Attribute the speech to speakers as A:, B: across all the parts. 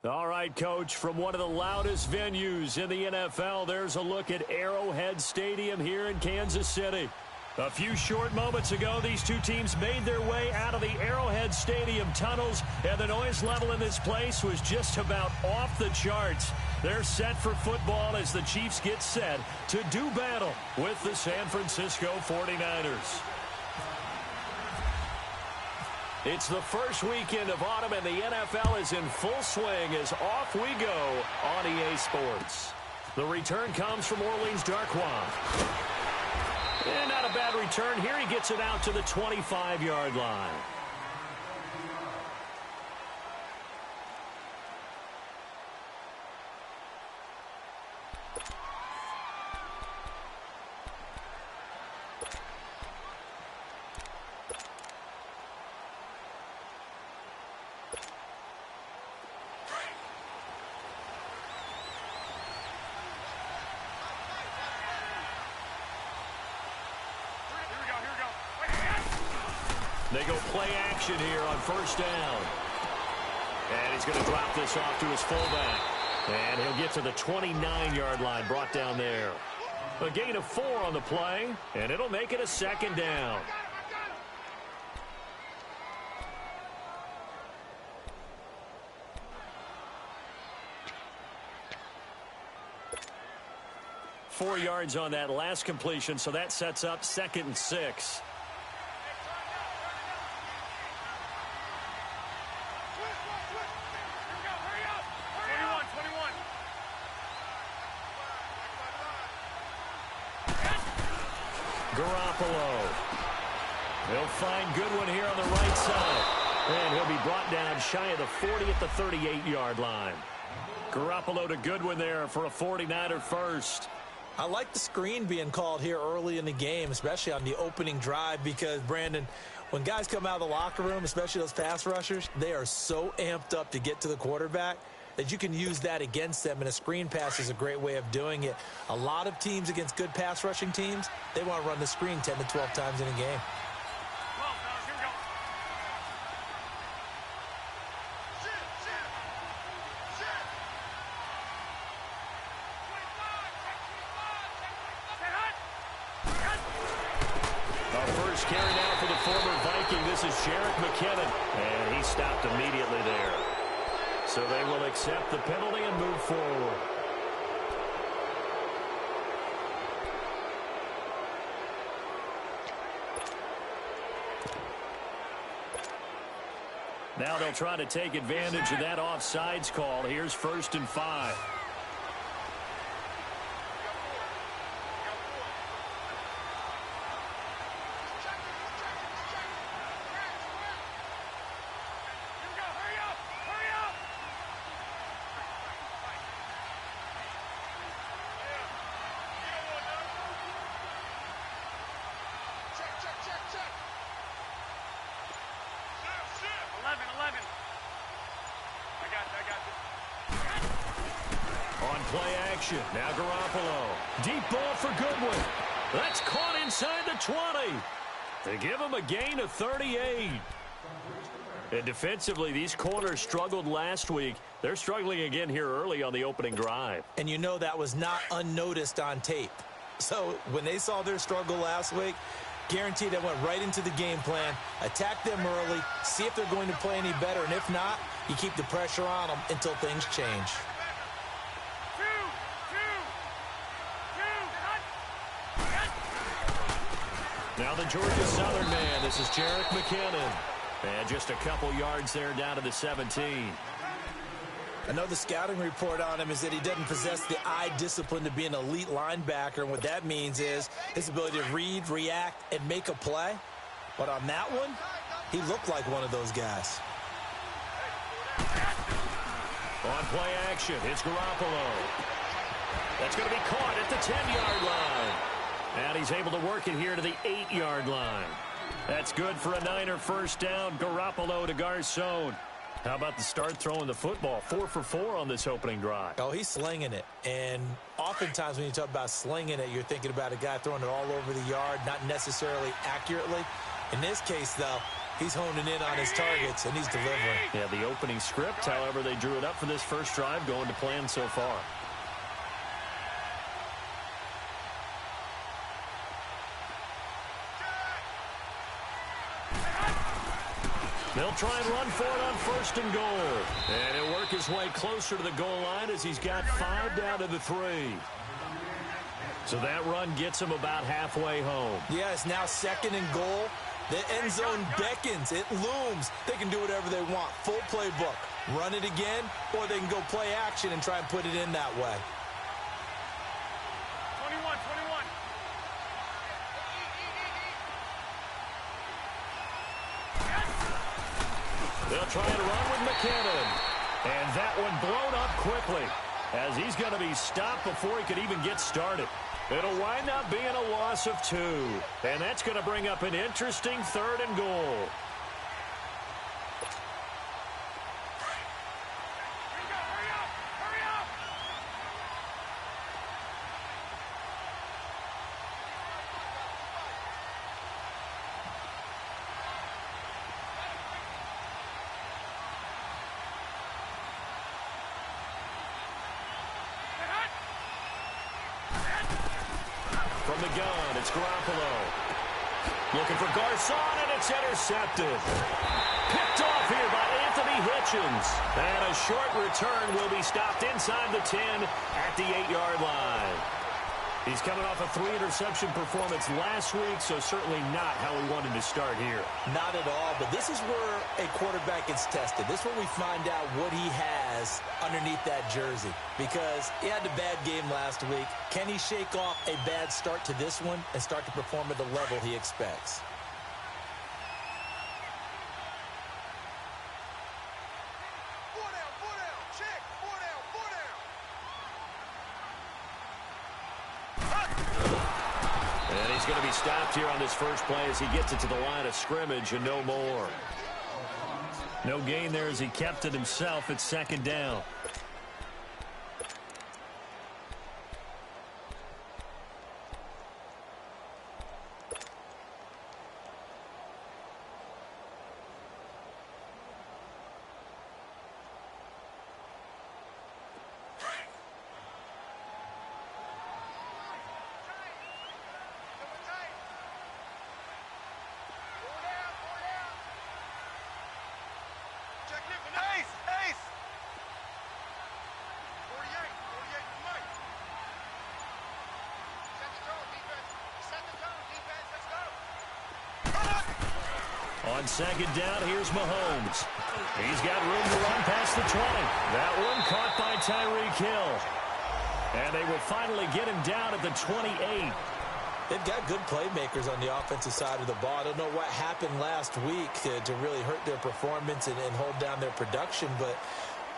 A: All right, Coach, from one of the loudest venues in the NFL, there's a look at Arrowhead Stadium here in Kansas City. A few short moments ago, these two teams made their way out of the Arrowhead Stadium tunnels, and the noise level in this place was just about off the charts. They're set for football as the Chiefs get set to do battle with the San Francisco 49ers. It's the first weekend of autumn, and the NFL is in full swing as off we go on EA Sports. The return comes from Orleans Darkwa. And not a bad return here. He gets it out to the 25-yard line. They go play action here on first down. And he's going to drop this off to his fullback. And he'll get to the 29-yard line, brought down there. A gain of 4 on the play, and it'll make it a second down. Four yards on that last completion, so that sets up 2nd and 6. He'll find Goodwin here on the right side. And he'll be brought down shy of the 40 at the 38-yard line. Garoppolo to Goodwin there for a 49er first.
B: I like the screen being called here early in the game, especially on the opening drive, because, Brandon, when guys come out of the locker room, especially those pass rushers, they are so amped up to get to the quarterback that you can use that against them, and a screen pass is a great way of doing it. A lot of teams against good pass rushing teams, they want to run the screen 10 to 12 times in a game.
A: Carry now for the former Viking. This is Jerick McKinnon, and he stopped immediately there. So they will accept the penalty and move forward. Now they'll try to take advantage of that offsides call. Here's 1st and 5. Play action. Now Garoppolo. Deep ball for Goodwin. That's caught inside the 20. They give him a gain of 38. And defensively, these corners struggled last week. They're struggling again here early on the opening drive.
B: And you know that was not unnoticed on tape. So when they saw their struggle last week, guaranteed they went right into the game plan, attack them early, see if they're going to play any better. And if not, you keep the pressure on them until things change.
A: Now the Georgia Southern man, this is Jerick McKinnon. And just a couple yards there down to the 17.
B: I know the scouting report on him is that he doesn't possess the eye discipline to be an elite linebacker. And what that means is his ability to read, react, and make a play. But on that one, he looked like one of those guys.
A: On play action, it's Garoppolo. That's going to be caught at the 10-yard line. And he's able to work it here to the 8-yard line. That's good for a Niner first down. Garoppolo to Garcon. How about the start throwing the football? 4 for 4 on this opening drive.
B: Oh, he's slinging it. And oftentimes when you talk about slinging it, you're thinking about a guy throwing it all over the yard, not necessarily accurately. In this case, though, He's honing in on his targets, and he's delivering.
A: Yeah, the opening script, however, they drew it up for this first drive, going to plan so far. They'll try and run for it on 1st and goal. And he'll work his way closer to the goal line as he's got 5 down to the 3. So that run gets him about halfway home.
B: Yeah, it's now 2nd and goal. The end zone beckons. It looms. They can do whatever they want. Full playbook. Run it again, or they can go play action and try and put it in that way.
C: 21.
A: They'll try and run with McKinnon. And that one blown up quickly as he's going to be stopped before he could even get started. It'll wind up being a loss of 2. And that's going to bring up an interesting 3rd and goal. From the gun, it's Garoppolo. Looking for Garcon, and it's intercepted. Picked off here by Anthony Hitchens. And a short return will be stopped inside the 10 at the 8-yard line. He's coming off a 3-interception performance last week, so certainly not how we wanted to start here.
B: Not at all, but this is where a quarterback gets tested. This is where we find out what he has underneath that jersey, because he had a bad game last week. Can he shake off a bad start to this one and start to perform at the level he expects?
A: Going to be stopped here on this first play as he gets it to the line of scrimmage and no more. No gain there as he kept it himself at 2nd down. On 2nd down, here's Mahomes. He's got room to run past the 20. That one caught by Tyreek Hill. And they will finally get him down at the 28.
B: They've got good playmakers on the offensive side of the ball. I don't know what happened last week to really hurt their performance and hold down their production, but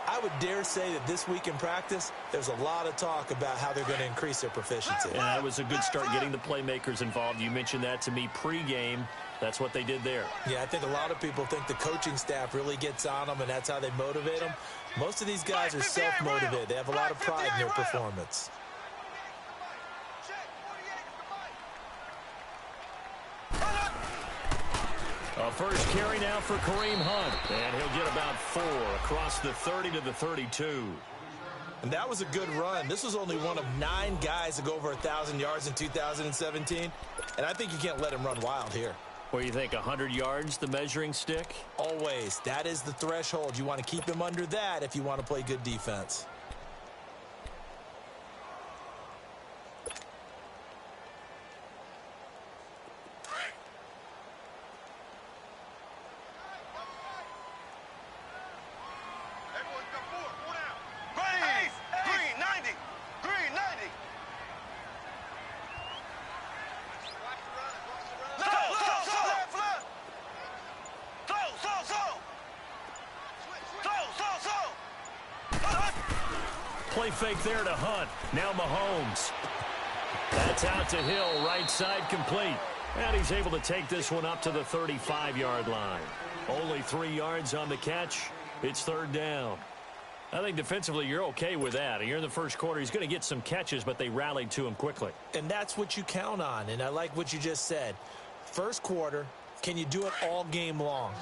B: I would dare say that this week in practice, there's a lot of talk about how they're going to increase their proficiency.
A: Yeah, it was a good start getting the playmakers involved. You mentioned that to me pregame. That's what they did there.
B: Yeah, I think a lot of people think the coaching staff really gets on them, and that's how they motivate them. Most of these guys are self-motivated. They have a lot of pride in their performance.
A: A first carry now for Kareem Hunt. And he'll get about 4 across the 30 to the 32.
B: And that was a good run. This was only one of 9 guys to go over 1,000 yards in 2017. And I think you can't let him run wild here.
A: What do you think, 100 yards, the measuring stick?
B: Always. That is the threshold. You want to keep him under that if you want to play good defense.
A: Play fake there to Hunt. Now Mahomes. That's out to Hill, right side complete. And he's able to take this one up to the 35-yard line. Only 3 yards on the catch. It's 3rd down. I think defensively you're okay with that. Here in the first quarter, he's going to get some catches, but they rallied to him quickly.
B: And that's what you count on, and I like what you just said. First quarter, Can you do it all game long?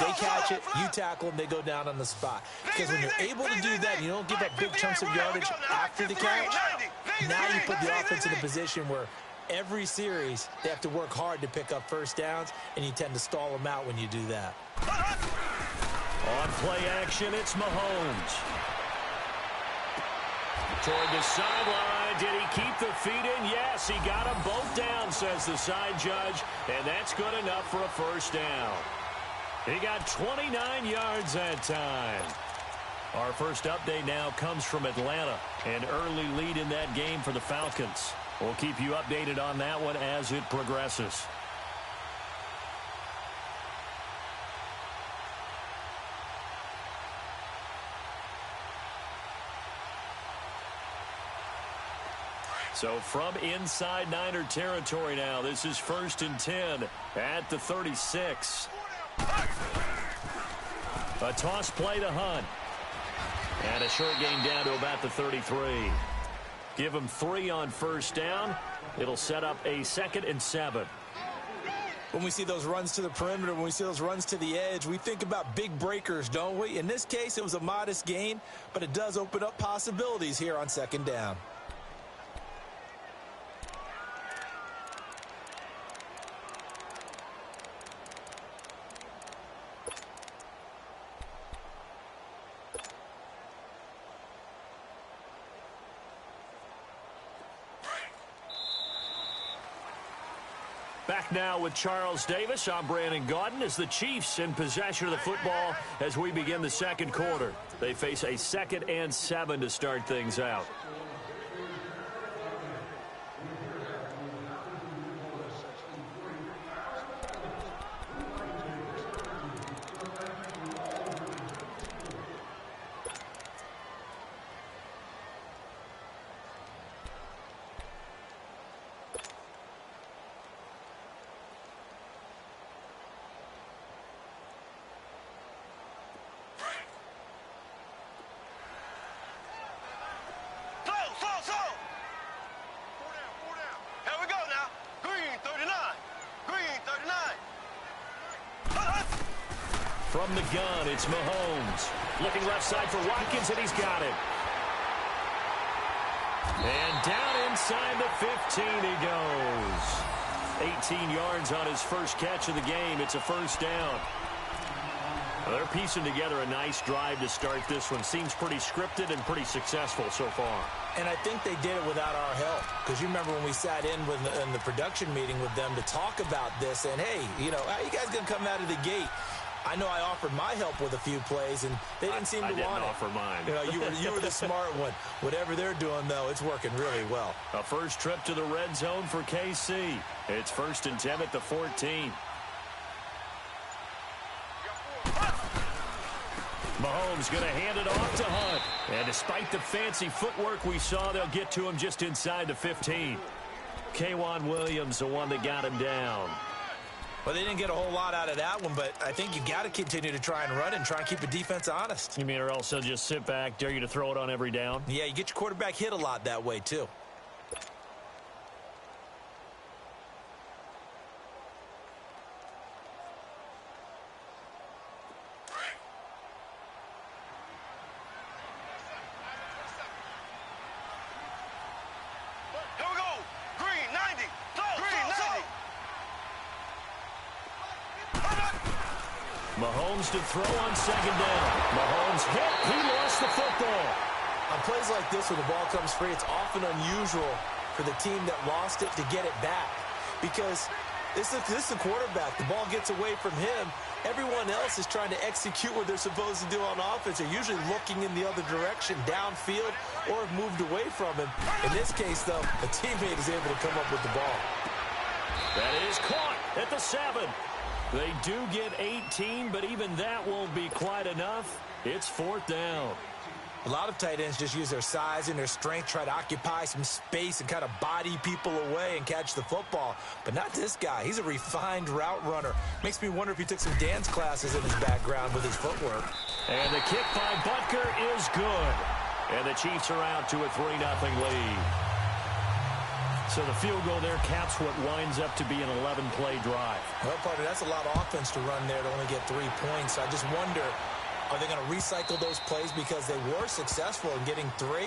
B: They catch it, you tackle them, they go down on the spot. Because when you're able to do that, and you don't give up big chunks of yardage after the catch, now you put the offense in a position where every series they have to work hard to pick up first downs, and you tend to stall them out when you do that.
A: On play action, it's Mahomes. Toward the sideline, did he keep the feet in? Yes, he got them both down, says the side judge, and that's good enough for a first down. He got 29 yards that time. Our first update now comes from Atlanta. An early lead in that game for the Falcons. We'll keep you updated on that one as it progresses. So from inside Niner territory now, this is 1st and 10 at the 36. A toss play to Hunt. And a short gain down to about the 33. Give him 3 on first down. It'll set up a 2nd and 7.
B: When we see those runs to the perimeter, when we see those runs to the edge, we think about big breakers, don't we? In this case, it was a modest gain, but it does open up possibilities here on 2nd down.
A: Back now with Charles Davis. I'm Brandon Gaudin as the Chiefs in possession of the football as we begin the second quarter. They face a 2nd and 7 to start things out. From the gun, it's Mahomes. Looking left side for Watkins, and he's got it. And down inside the 15 he goes. 18 yards on his first catch of the game. It's a first down. Well, they're piecing together a nice drive to start this one. Seems pretty scripted and pretty successful so far.
B: And I think they did it without our help. Because you remember when we sat in the production meeting with them to talk about this. And, hey, you know, how you guys going to come out of the gate? I know I offered my help with a few plays, and they didn't seem to want it.
A: I didn't offer mine.
B: You know, you were the smart one. Whatever they're doing, though, it's working really well.
A: A first trip to the red zone for KC. It's 1st and 10 at the 14. Mahomes going to hand it off to Hunt. And despite the fancy footwork we saw, they'll get to him just inside the 15. K'Wan Williams, the one that got him down.
B: Well, they didn't get a whole lot out of that one, but I think you got to continue to try and run and try and keep the defense honest.
A: You mean or else they'll just sit back, dare you to throw it on every down?
B: Yeah, you get your quarterback hit a lot that way, too.
A: Mahomes to throw on 2nd down. Mahomes hit. He lost the football.
B: On plays like this where the ball comes free, it's often unusual for the team that lost it to get it back. Because this is the quarterback. The ball gets away from him. Everyone else is trying to execute what they're supposed to do on offense. They're usually looking in the other direction, downfield, or have moved away from him. In this case, though, a teammate is able to come up with the ball.
A: That is caught at the 7. They do get 18, but even that won't be quite enough. It's 4th down.
B: A lot of tight ends just use their size and their strength, try to occupy some space and kind of body people away and catch the football. But not this guy. He's a refined route runner. Makes me wonder if he took some dance classes in his background with his footwork.
A: And the kick by Butker is good. And the Chiefs are out to a 3-0 lead. So the field goal there caps what winds up to be an 11-play drive.
B: Well, partner, that's a lot of offense to run there to only get 3 points. I just wonder, are they going to recycle those plays because they were successful in getting 3?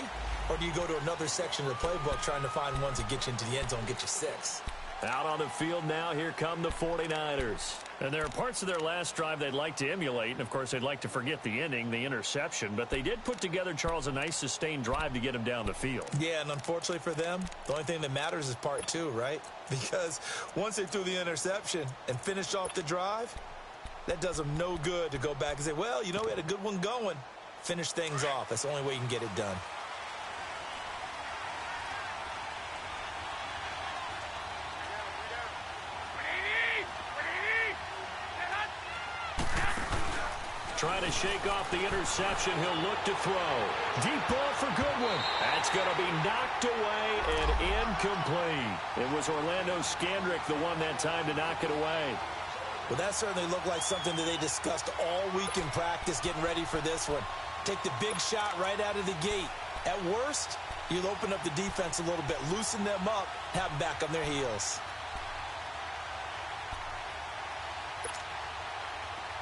B: Or do you go to another section of the playbook trying to find ones that get you into the end zone, get you 6?
A: Out on the field now, here come the 49ers. And there are parts of their last drive they'd like to emulate, and of course they'd like to forget the inning, the interception, but they did put together, Charles, a nice sustained drive to get him down the field.
B: Yeah, and unfortunately for them, the only thing that matters is part 2, right? Because once they threw the interception and finished off the drive, that does them no good to go back and say, well, you know, we had a good one going. Finish things off. That's the only way you can get it done.
A: Trying to shake off the interception. He'll look to throw. Deep ball for Goodwin. That's going to be knocked away and incomplete. It was Orlando Scandrick the one that time to knock it away.
B: Well, that certainly looked like something that they discussed all week in practice getting ready for this one. Take the big shot right out of the gate. At worst, you'll open up the defense a little bit, loosen them up, have them back on their heels.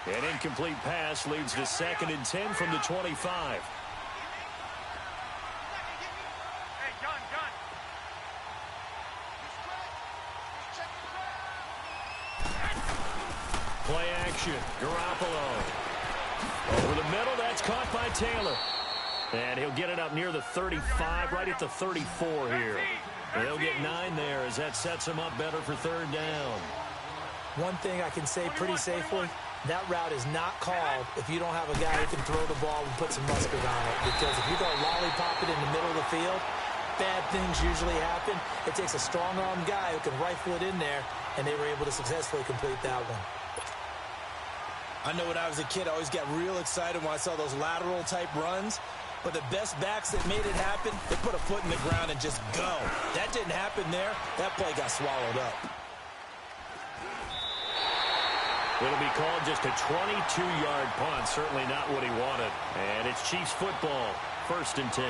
A: An incomplete pass leads to 2nd and 10 from the 25. Play action. Garoppolo. Over the middle. That's caught by Taylor. And he'll get it up near the 35, right at the 34 here. And they'll get 9 there as that sets him up better for 3rd down.
B: One thing I can say pretty safely, that route is not called if you don't have a guy who can throw the ball and put some mustard on it. Because if you go lollipop it in the middle of the field, bad things usually happen. It takes a strong-armed guy who can rifle it in there, and they were able to successfully complete that one. I know when I was a kid, I always got real excited when I saw those lateral-type runs. But the best backs that made it happen, they put a foot in the ground and just go. That didn't happen there. That play got swallowed up.
A: It'll be called just a 22-yard punt. Certainly not what he wanted. And it's Chiefs football. 1st and 10.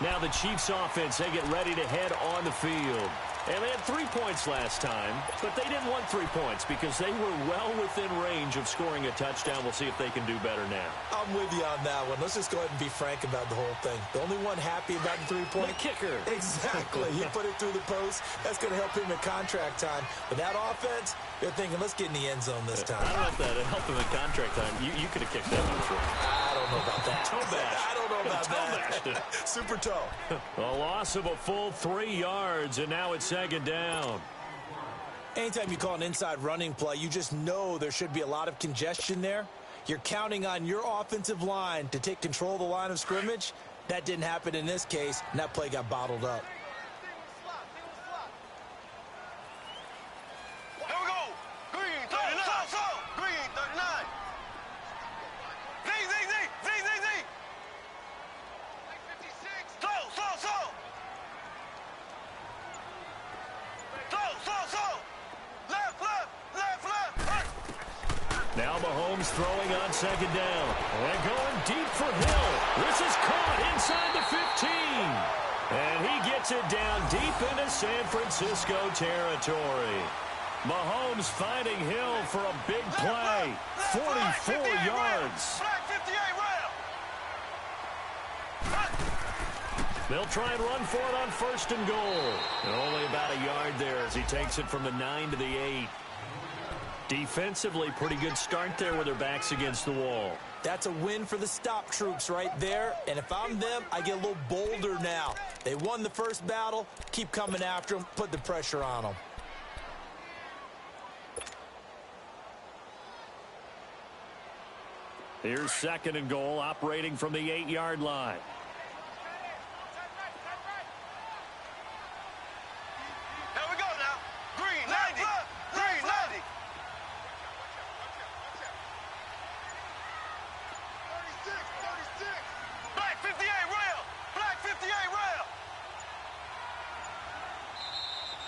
A: Now the Chiefs offense, they get ready to head on the field. And they had 3 points last time, but they didn't want 3 points because they were well within range of scoring a touchdown. We'll see if they can do better now.
B: I'm with you on that one. Let's just go ahead and be frank about the whole thing. The only one happy about the 3-point.
A: The kicker.
B: Exactly. He put it through the post. That's going to help him in contract time. But that offense, they're thinking, let's get in the end zone this time.
A: I don't know if that helped him in contract time. You could have kicked that one for him.
B: I don't know about that.
A: Toe bash.
B: I don't know about that. Super toe.
A: A loss of a full 3 yards, and now it's 2nd down.
B: Anytime you call an inside running play, you just know there should be a lot of congestion there. You're counting on your offensive line to take control of the line of scrimmage. That didn't happen in this case, and that play got bottled up.
C: Here we go. Green 39. Green 39. Z.
A: Now Mahomes throwing on 2nd down. And going deep for Hill. This is caught inside the 15. And he gets it down deep into San Francisco territory. Mahomes finding Hill for a big play. 44 yards. They'll try and run for it on 1st and goal. And only about a yard there as he takes it from the 9 to the 8. Defensively, pretty good start there with their backs against the wall.
B: That's a win for the stop troops right there. And if I'm them, I get a little bolder now. They won the first battle. Keep coming after them. Put the pressure on them.
A: Here's 2nd and goal, operating from the 8-yard line.
C: Here we go now. Green 90. Green 90. 36. Black 58 rail. Black 58 rail.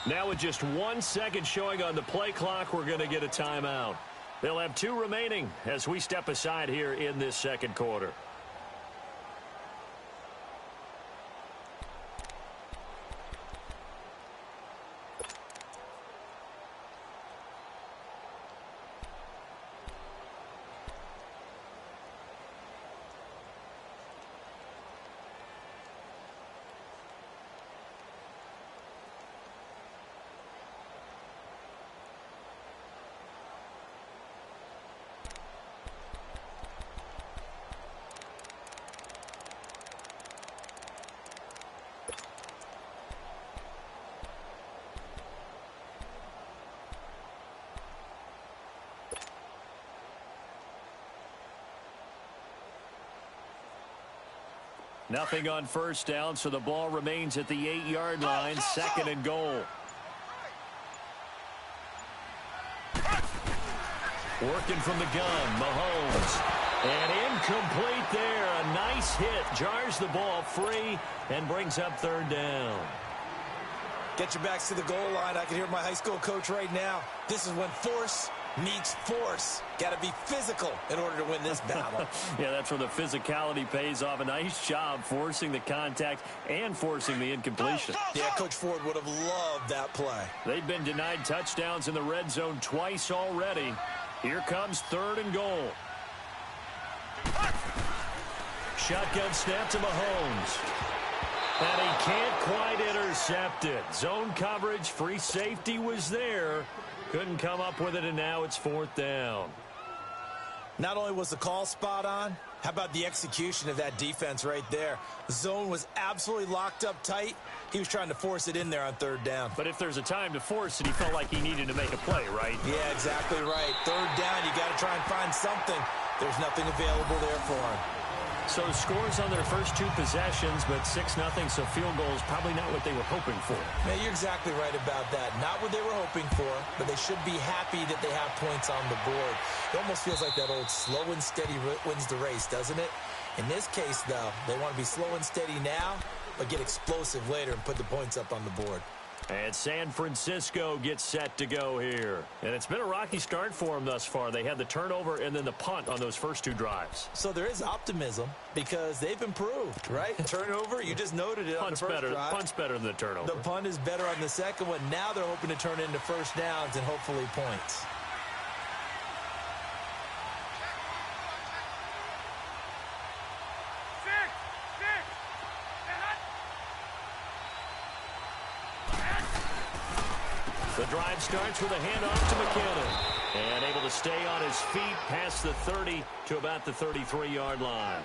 A: Now with just 1 second showing on the play clock, we're going to get a timeout. They'll have 2 remaining as we step aside here in this 2nd quarter. Nothing on first down, so the ball remains at the 8-yard line, second and goal. Working from the gun, Mahomes. And incomplete there. A nice hit. Jars the ball free and brings up third down.
B: Get your backs to the goal line. I can hear my high school coach right now. This is when force meets force. Got to be physical in order to win this battle.
A: Yeah, that's where the physicality pays off. A nice job forcing the contact and forcing the incompletion.
B: Yeah, Coach Ford would have loved that play.
A: They've been denied touchdowns in the red zone twice already. Here comes third and goal. Shotgun snap to Mahomes. And he can't quite intercept it. Zone coverage, free safety was there. Couldn't come up with it, and now it's fourth down.
B: Not only was the call spot on, how about the execution of that defense right there? The zone was absolutely locked up tight. He was trying to force it in there on third down.
A: But if there's a time to force it, he felt like he needed to make a play, right?
B: Yeah, exactly right. Third down, you got to try and find something. There's nothing available there for him.
A: So scores on their first two possessions, but 6-0, so field goal is probably not what they were hoping for.
B: Man, you're exactly right about that. Not what they were hoping for, but they should be happy that they have points on the board. It almost feels like that old slow and steady wins the race, doesn't it? In this case, though, they want to be slow and steady now, but get explosive later and put the points up on the board.
A: And San Francisco gets set to go here. And it's been a rocky start for them thus far. They had the turnover and then the punt on those first two drives.
B: So there is optimism because they've improved, right? Turnover, you just noted it on the first drive.
A: Punt's better than the turnover.
B: The punt is better on the second one. Now they're hoping to turn into first downs and hopefully points.
A: The drive starts with a handoff to McKinnon. And able to stay on his feet past the 30 to about the 33-yard line.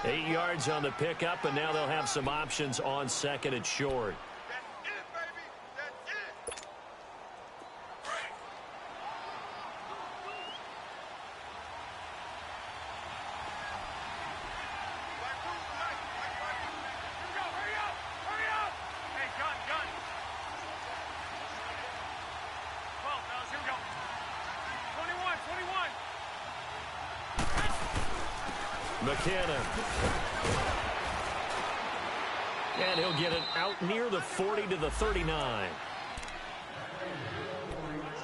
A: 8 yards on the pickup, and now they'll have some options on second and short. McKinnon. And he'll get it out near the 40 to the 39.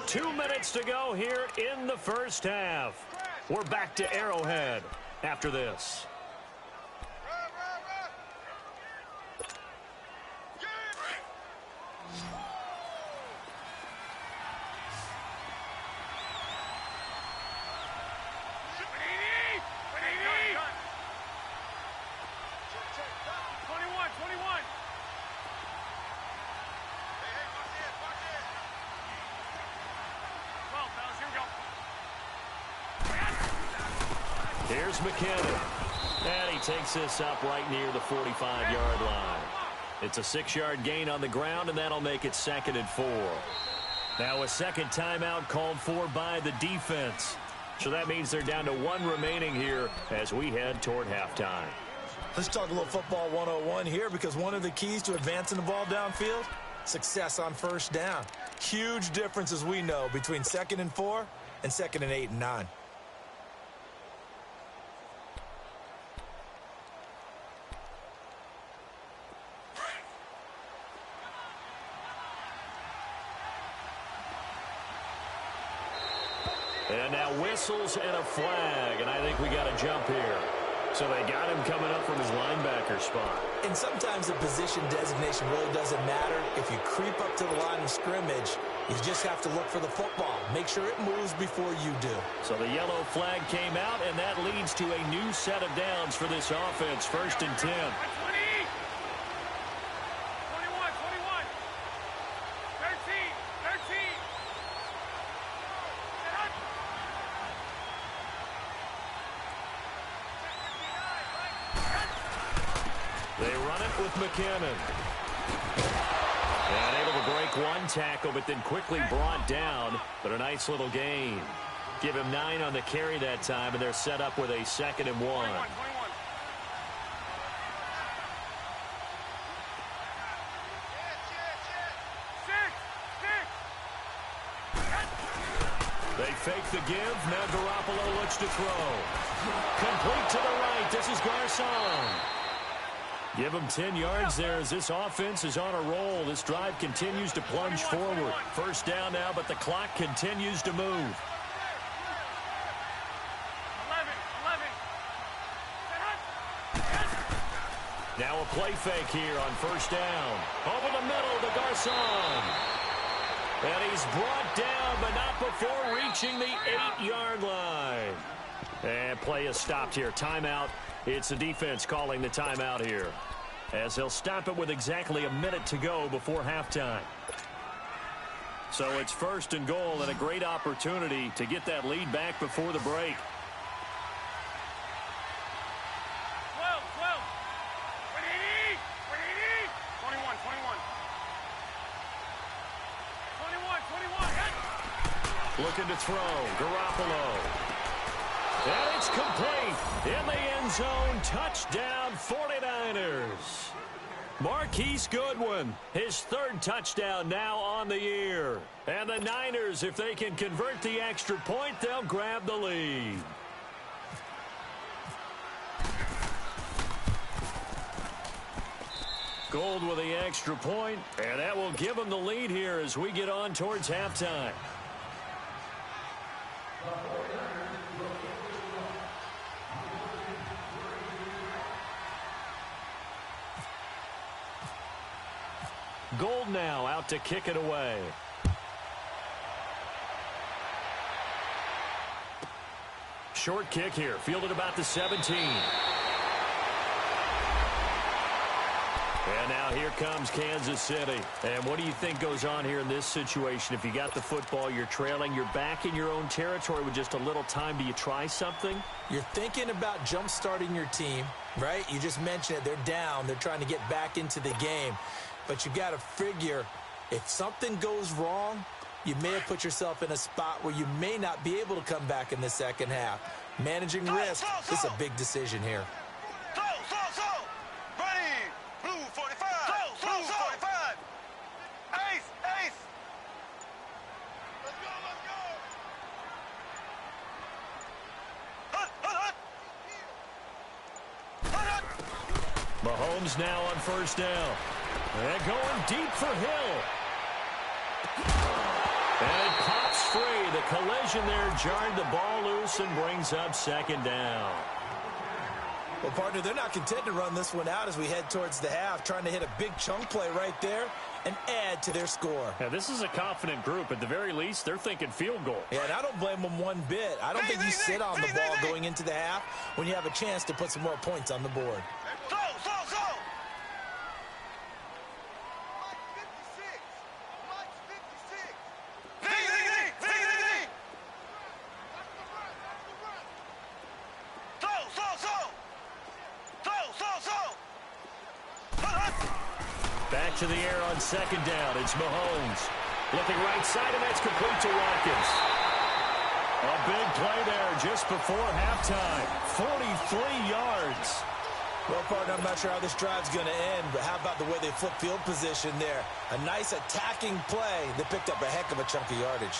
A: 2 minutes to go here in the first half. We're back to Arrowhead after this. Here's McKinnon. And he takes this up right near the 45-yard line. It's a 6-yard gain on the ground, and that'll make it second and 4. Now a second timeout called for by the defense. So that means they're down to 1 remaining here as we head toward halftime.
B: Let's talk a little football 101 here, because one of the keys to advancing the ball downfield, success on first down. Huge difference, as we know, between 2nd and 4 and 2nd and 8 and 9.
A: And now whistles and a flag, and I think we got a jump here. So they got him coming up from his linebacker spot.
B: And sometimes the position designation really doesn't matter. If you creep up to the line of scrimmage, you just have to look for the football. Make sure it moves before you do.
A: So the yellow flag came out, and that leads to a new set of downs for this offense. 1st and 10.
C: 21, 13, 13.
A: They run it with McKinnon. And able to break one tackle, but then quickly brought down. But a nice little gain. Give him 9 on the carry that time, and they're set up with a 2nd and 1.
C: 21.
A: fake the give. Now Garoppolo looks to throw. Complete to the right. This is Garcon. Give him 10 yards there as this offense is on a roll. This drive continues to plunge forward. First down now, but the clock continues to move. Now a play fake here on first down. Over the middle to Garcon. And he's brought down, but not before reaching the 8-yard line. And play is stopped here. Timeout. It's the defense calling the timeout here, as they'll stop it with exactly a minute to go before halftime. So it's first and goal, and a great opportunity to get that lead back before the break. 21. Looking to throw. Garoppolo. And it's complete in the end zone. Touchdown 49ers. Marquise Goodwin, his third touchdown now on the year. And the Niners, if they can convert the extra point, they'll grab the lead. Gold with the extra point, and that will give them the lead here as we get on towards halftime. Gold now out to kick it away. Short kick here, fielded about the 17. And now here comes Kansas City. And what do you think goes on here in this situation? If you got the football, you're trailing, you're back in your own territory with just a little time. Do you try something?
B: You're thinking about jump-starting your team, right? You just mentioned it. They're down. They're trying to get back into the game. But you got to figure, if something goes wrong, you may have put yourself in a spot where you may not be able to come back in the second half. Managing risk is a big decision here.
C: Ready. Blue 45. Blue 45. Ace. Let's go.
A: Mahomes now on first down. And going deep for Hill. And it pops free. The collision there jarred the ball loose and brings up second down.
B: Well, partner, they're not content to run this one out as we head towards the half, trying to hit a big chunk play right there and add to their score.
A: Now, this is a confident group. At the very least, they're thinking field goal.
B: Yeah, and I don't blame them one bit. I don't think you sit on the ball going into the half when you have a chance to put some more points on the board.
A: Back to the air on second down. It's Mahomes. Looking right side, and that's complete to Watkins. A big play there just before halftime. 43 yards.
B: Well, partner, I'm not sure how this drive's going to end, but how about the way they flip field position there? A nice attacking play that picked up a heck of a chunk of yardage.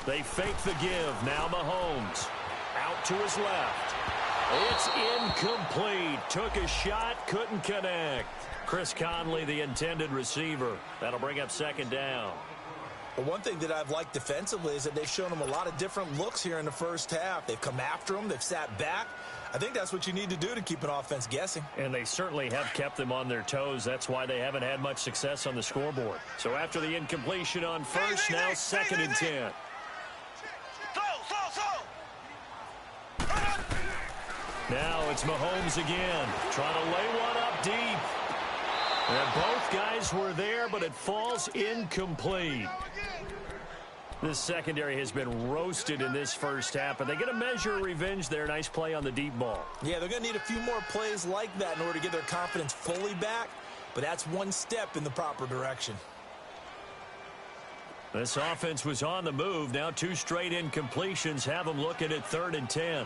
A: They fake the give. Now Mahomes out to his left. It's incomplete. Took a shot, couldn't connect. Chris Conley, the intended receiver. That'll bring up second down.
B: But one thing that I've liked defensively is that they've shown them a lot of different looks here in the first half. They've come after them. They've sat back. I think that's what you need to do to keep an offense guessing.
A: And they certainly have kept them on their toes. That's why they haven't had much success on the scoreboard. So after the incompletion on first, now second and 10. Now it's Mahomes again, trying to lay one up deep. And both guys were there, but it falls incomplete. This secondary has been roasted in this first half, but they get a measure of revenge there. Nice play on the deep ball.
B: Yeah, they're going to need a few more plays like that in order to get their confidence fully back, but that's one step in the proper direction.
A: This offense was on the move. Now 2 straight incompletions have them looking at 3rd and 10.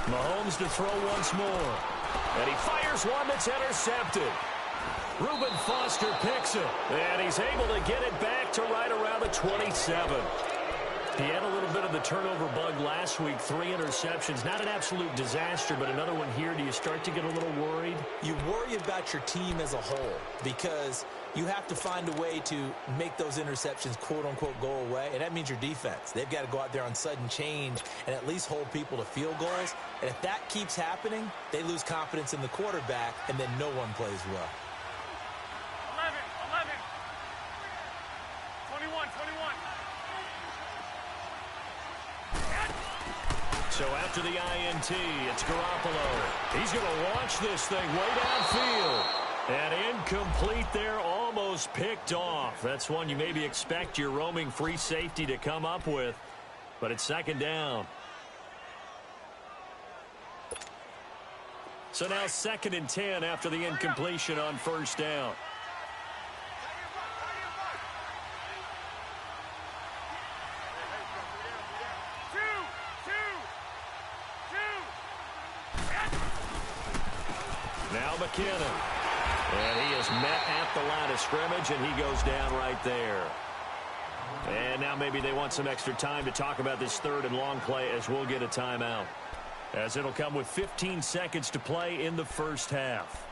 A: Mahomes to throw once more. And he fires one that's intercepted. Reuben Foster picks it. And he's able to get it back to right around the 27. He had a little bit of the turnover bug last week. 3 interceptions. Not an absolute disaster, but another one here. Do you start to get a little worried?
B: You worry about your team as a whole because you have to find a way to make those interceptions, quote-unquote, go away, and that means your defense. They've got to go out there on sudden change and at least hold people to field goals. And if that keeps happening, they lose confidence in the quarterback, and then no one plays well.
C: 11, 21.
A: So after the INT, it's Garoppolo. He's going to launch this thing way downfield. And incomplete there, almost picked off. That's one you maybe expect your roaming free safety to come up with. But it's 2nd down. So now 2nd and 10 after the incompletion on 1st down. Now McKinnon. And he is met at the line of scrimmage, and he goes down right there. And now maybe they want some extra time to talk about this 3rd and long play as we'll get a timeout. As it'll come with 15 seconds to play in the first half.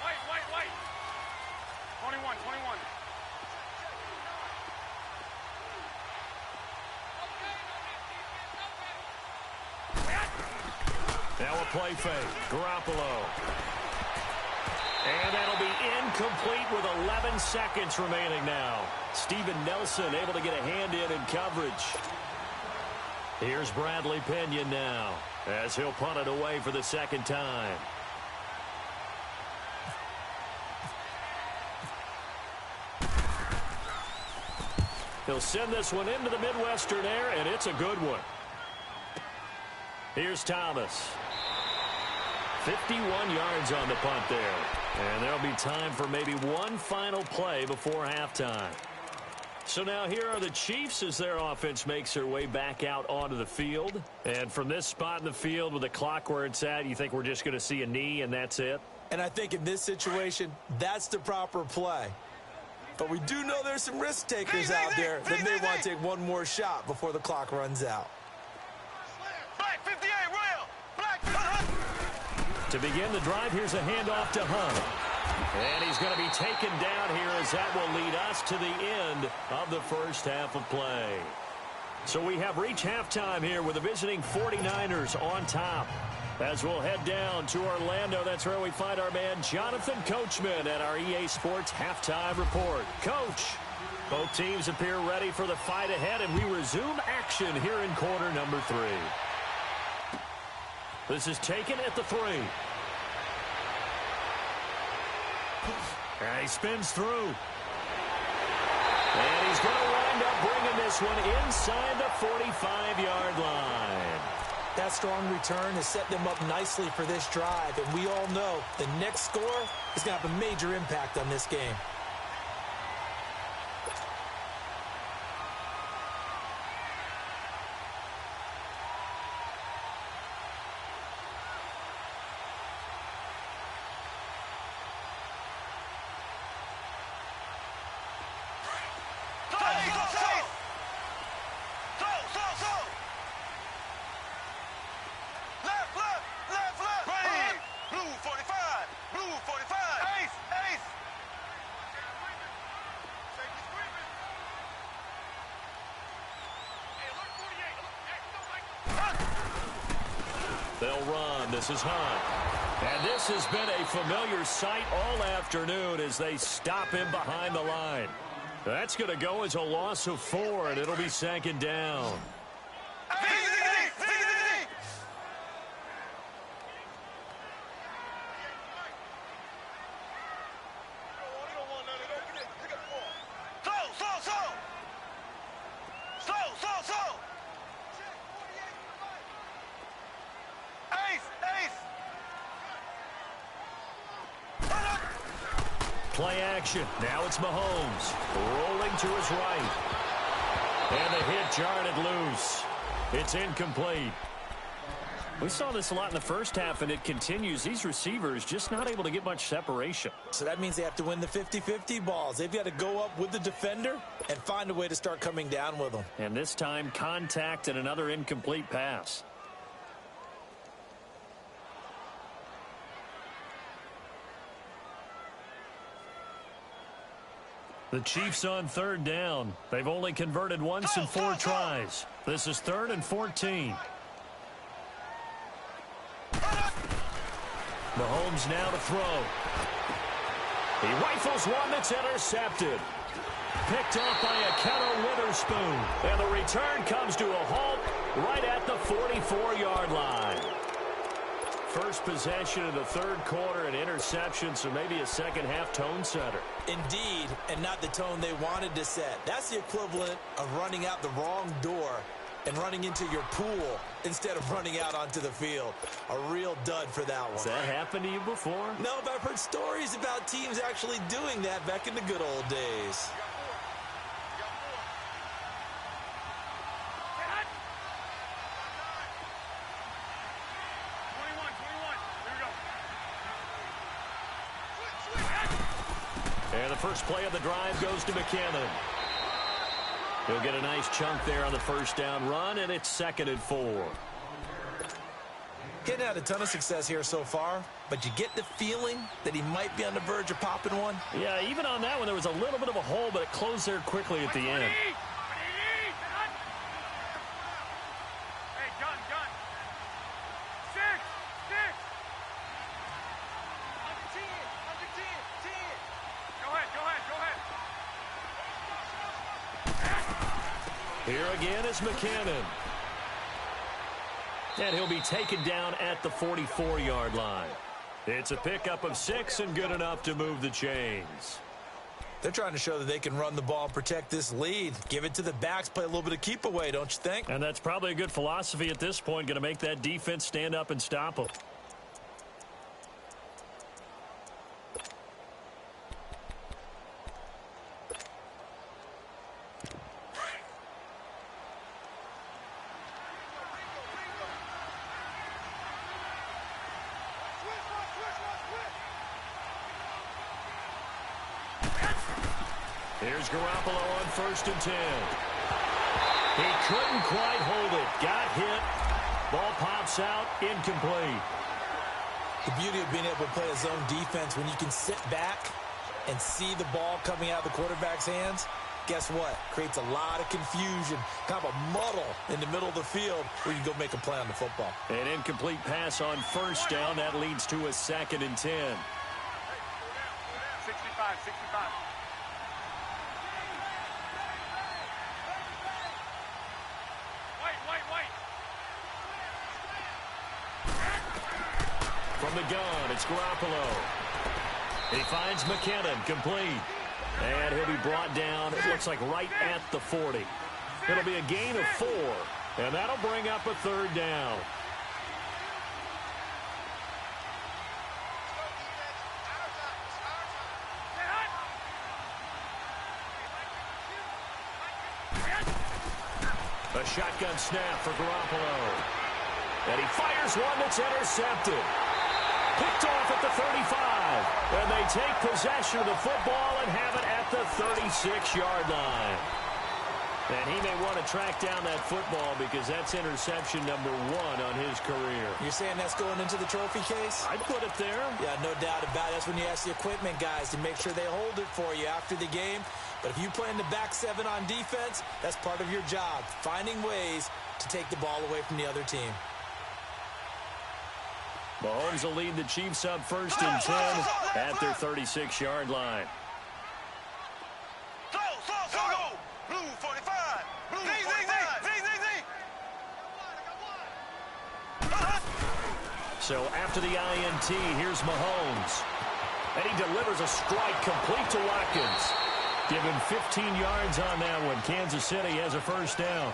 C: Wait. 21.
A: Now a play fake. Garoppolo. And that'll be incomplete with 11 seconds remaining now. Steven Nelson able to get a hand in coverage. Here's Bradley Pinion now as he'll punt it away for the 2nd time. He'll send this one into the Midwestern air, and it's a good one. Here's Thomas. 51 yards on the punt there. And there'll be time for maybe one final play before halftime. So now here are the Chiefs as their offense makes their way back out onto the field. And from this spot in the field with the clock where it's at, you think we're just going to see a knee and that's it?
B: And I think in this situation, that's the proper play. But we do know there's some risk takers out there that may want to take one more shot before the clock runs out.
C: Black 58, Royal. Black.
A: To begin the drive, here's a handoff to Hunt. And he's going to be taken down here as that will lead us to the end of the first half of play. So we have reached halftime here with the visiting 49ers on top. As we'll head down to Orlando, that's where we find our man Jonathan Coachman at our EA Sports Halftime Report. Coach, both teams appear ready for the fight ahead, and we resume action here in quarter number 3. This is taken at the 3. And he spins through. And he's going to wind up bringing this one inside the 45-yard line.
B: That strong return has set them up nicely for this drive, and we all know the next score is going to have a major impact on this game.
C: Go!
A: They'll run. This is Hunt. And this has been a familiar sight all afternoon as they stop him behind the line. That's going to go as a loss of 4, and it'll be second down. Play action. Now it's Mahomes rolling to his right. And the hit jarred loose. It's incomplete. We saw this a lot in the first half, and it continues. These receivers just not able to get much separation.
B: So that means they have to win the 50-50 balls. They've got to go up with the defender and find a way to start coming down with them.
A: And this time, contact and another incomplete pass. The Chiefs on third down. They've only converted once in 4 tries. This is 3rd and 14. Mahomes now to throw. He rifles one that's intercepted. Picked off by Akello Witherspoon. And the return comes to a halt right at the 44-yard line. First possession of the third quarter, an interception, so maybe a second-half tone setter.
B: Indeed, and not the tone they wanted to set. That's the equivalent of running out the wrong door and running into your pool instead of running out onto the field. A real dud for that one.
A: Has that happened to you before?
B: No, but I've heard stories about teams actually doing that back in the good old days.
A: And the first play of the drive goes to McKinnon. He'll get a nice chunk there on the first down run, and it's 2nd and 4.
B: Getting had a ton of success here so far, but you get the feeling that he might be on the verge of popping one.
A: Yeah, even on that one, there was a little bit of a hole, but it closed there quickly at the end. Here again is McKinnon. And he'll be taken down at the 44-yard line. It's a pickup of 6 and good enough to move the chains.
B: They're trying to show that they can run the ball and protect this lead. Give it to the backs, play a little bit of keep away, don't you think?
A: And that's probably a good philosophy at this point, going to make that defense stand up and stop them. Here's Garoppolo on 1st and 10. He couldn't quite hold it. Got hit. Ball pops out. Incomplete.
B: The beauty of being able to play a zone defense when you can sit back and see the ball coming out of the quarterback's hands, guess what? Creates a lot of confusion, kind of a muddle in the middle of the field where you go make a play on the football.
A: An incomplete pass on 1st down. That leads to a 2nd and 10.
C: 65.
A: From the gun, it's Garoppolo. He finds McKinnon, complete. And he'll be brought down, it looks like right at the 40. It'll be a gain of 4, and that'll bring up a 3rd down. A shotgun snap for Garoppolo. And he fires one that's intercepted. Picked off at the 35. And they take possession of the football and have it at the 36-yard line. And he may want to track down that football because that's interception number 1 on his career.
B: You're saying that's going into the trophy case?
A: I'd put it there.
B: Yeah, no doubt about it. That's when you ask the equipment guys to make sure they hold it for you after the game. But if you play in the back 7 on defense, that's part of your job, finding ways to take the ball away from the other team.
A: Mahomes will lead the Chiefs up 1st and 10 at their 36-yard line.
C: Blue 45. Blue 45.
A: So after the INT, here's Mahomes. And he delivers a strike complete to Watkins. Give him 15 yards on that one. Kansas City has a 1st down.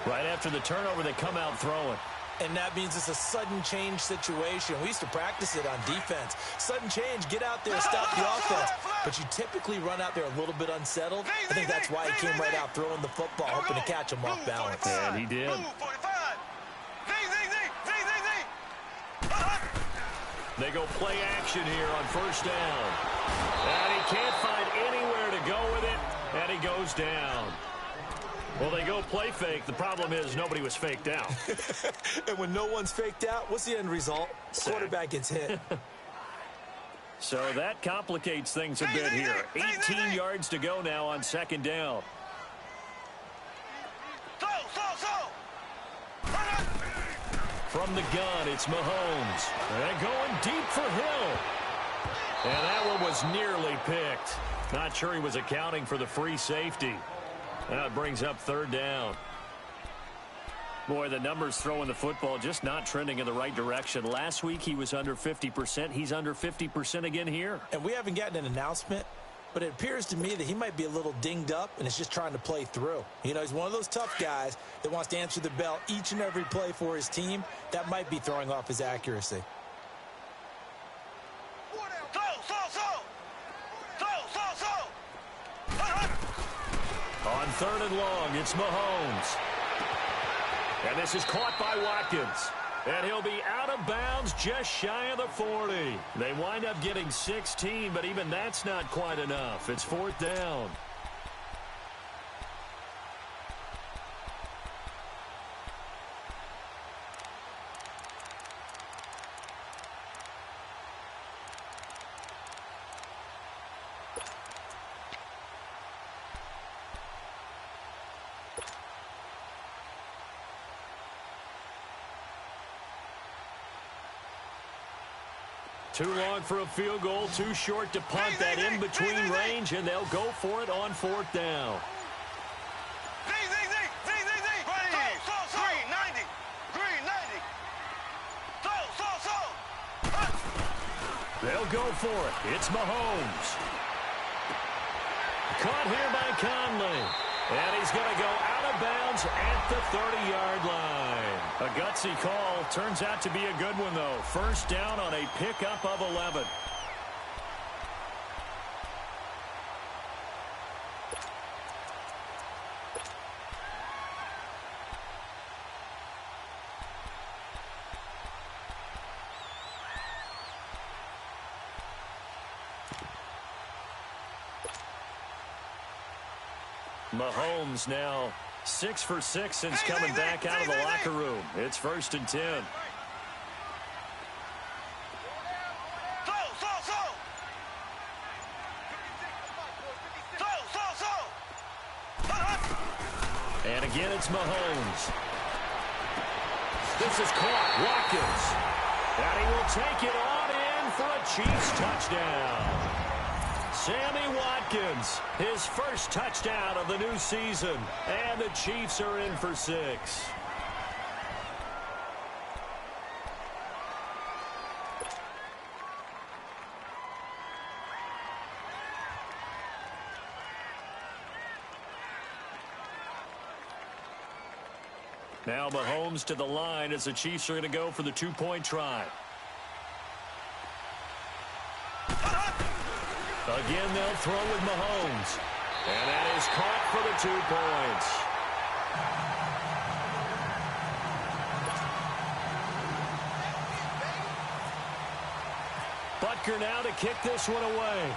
A: Right after the turnover, they come out throwing.
B: And that means it's a sudden change situation. We used to practice it on defense. Sudden change, get out there, stop the offense. But you typically run out there a little bit unsettled. I think that's why he came right out throwing the football, hoping to catch him off balance.
A: And he did. They go play action here on 1st down. And he can't find anywhere to go with it, and he goes down. Well, they go play fake. The problem is nobody was faked out.
B: And when no one's faked out, what's the end result? Quarterback gets hit.
A: So that complicates things a bit here. 18 yards to go now on 2nd down. From the gun, it's Mahomes. And going deep for Hill. And that one was nearly picked. Not sure he was accounting for the free safety. That brings up 3rd down. Boy, the numbers throwing the football just not trending in the right direction. Last week he was under 50%. He's under 50% again here.
B: And we haven't gotten an announcement, but it appears to me that he might be a little dinged up and is just trying to play through. You know, he's one of those tough guys that wants to answer the bell each and every play for his team. That might be throwing off his accuracy.
A: On 3rd and long, it's Mahomes. And this is caught by Watkins. And he'll be out of bounds just shy of the 40. They wind up getting 16, but even that's not quite enough. It's 4th down. Too long for a field goal, too short to punt that in between range, and they'll go for it on 4th down. They'll go for it. It's Mahomes. Caught here by Conley. And he's going to go out of bounds at the 30-yard line. A gutsy call. Turns out to be a good one, though. 1st down on a pickup of 11. Mahomes now 6 for 6 since coming back out of the locker room. It's 1st and 10. And again, it's Mahomes. This is caught. Watkins. And he will take it on in for a Chiefs touchdown. Sammy Watkins, his 1st touchdown of the new season. And the Chiefs are in for 6. Now Mahomes to the line as the Chiefs are going to go for the 2-point try. Again, they'll throw with Mahomes. And that is caught for the 2 points. Butker now to kick this one away.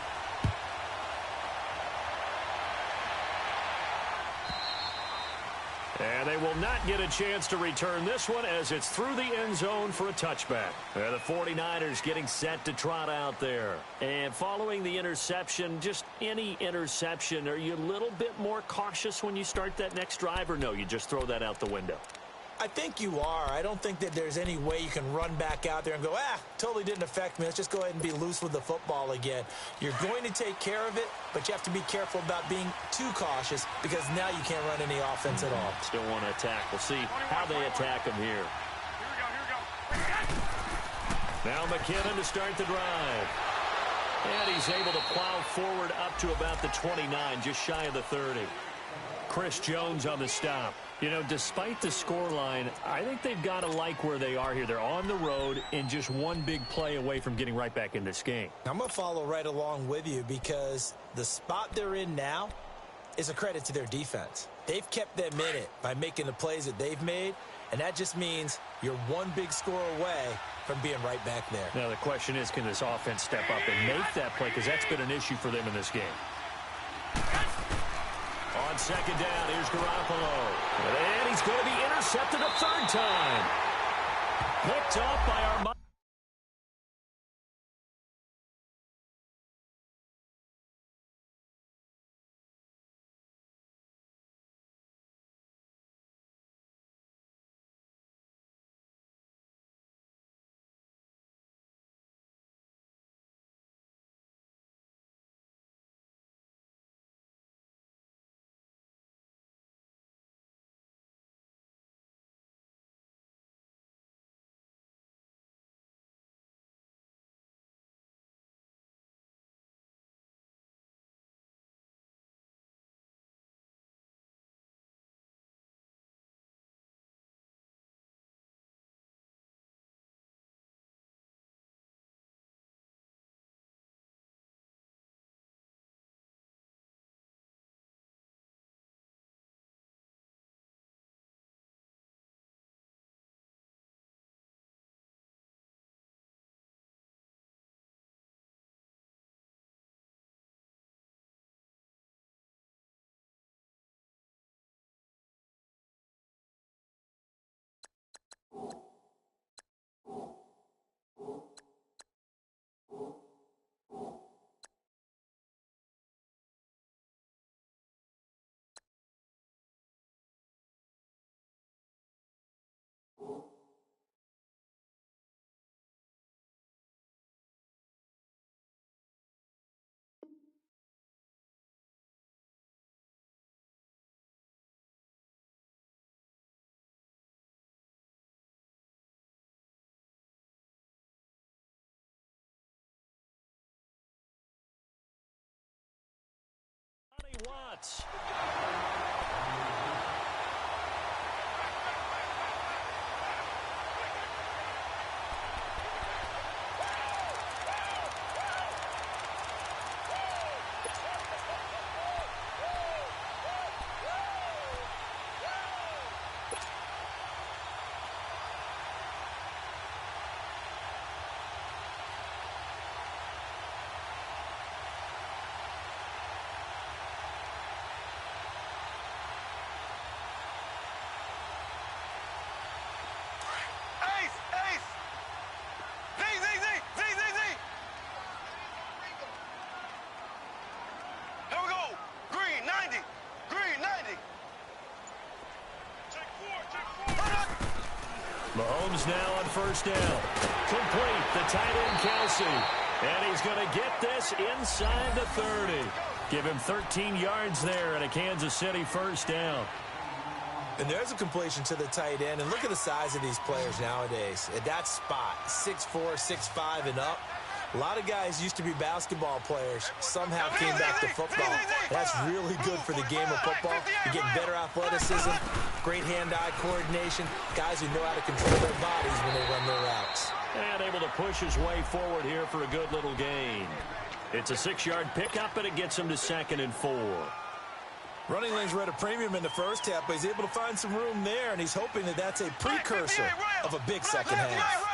A: And they will not get a chance to return this one as it's through the end zone for a touchback. And the 49ers getting set to trot out there. And following the interception, just any interception, are you a little bit more cautious when you start that next drive, or no, you just throw that out the window?
B: I think you are. I don't think that there's any way you can run back out there and go, totally didn't affect me. Let's just go ahead and be loose with the football again. You're going to take care of it, but you have to be careful about being too cautious because now you can't run any offense at all.
A: Still want to attack. We'll see how they attack him here. Now McKinnon to start the drive. And he's able to plow forward up to about the 29, just shy of the 30. Chris Jones on the stop. You know, despite the scoreline, I think they've got to like where they are here. They're on the road and just one big play away from getting right back in this game.
B: I'm going to follow right along with you because the spot they're in now is a credit to their defense. They've kept them in it by making the plays that they've made, and that just means you're one big score away from being right back there.
A: Now the question is, can this offense step up and make that play? Because that's been an issue for them in this game. On second down, here's Garoppolo. And he's going to be intercepted a third time. Picked off by our... Watts. Mahomes now on first down. Complete. The tight end, Kelsey. And he's going to get this inside the 30. Give him 13 yards there and a Kansas City first down.
B: And there's a completion to the tight end. And look at the size of these players nowadays. At that spot, 6'4", 6'5", and up. A lot of guys used to be basketball players. Somehow came back to football. That's really good for the game of football. You get better athleticism, great hand-eye coordination, guys who know how to control their bodies when they run their routes.
A: And able to push his way forward here for a good little gain. It's a 6-yard pickup, and it gets him to 2nd and 4.
B: Running lanes were at a premium in the first half, but he's able to find some room there, and he's hoping that that's a precursor of a big second half.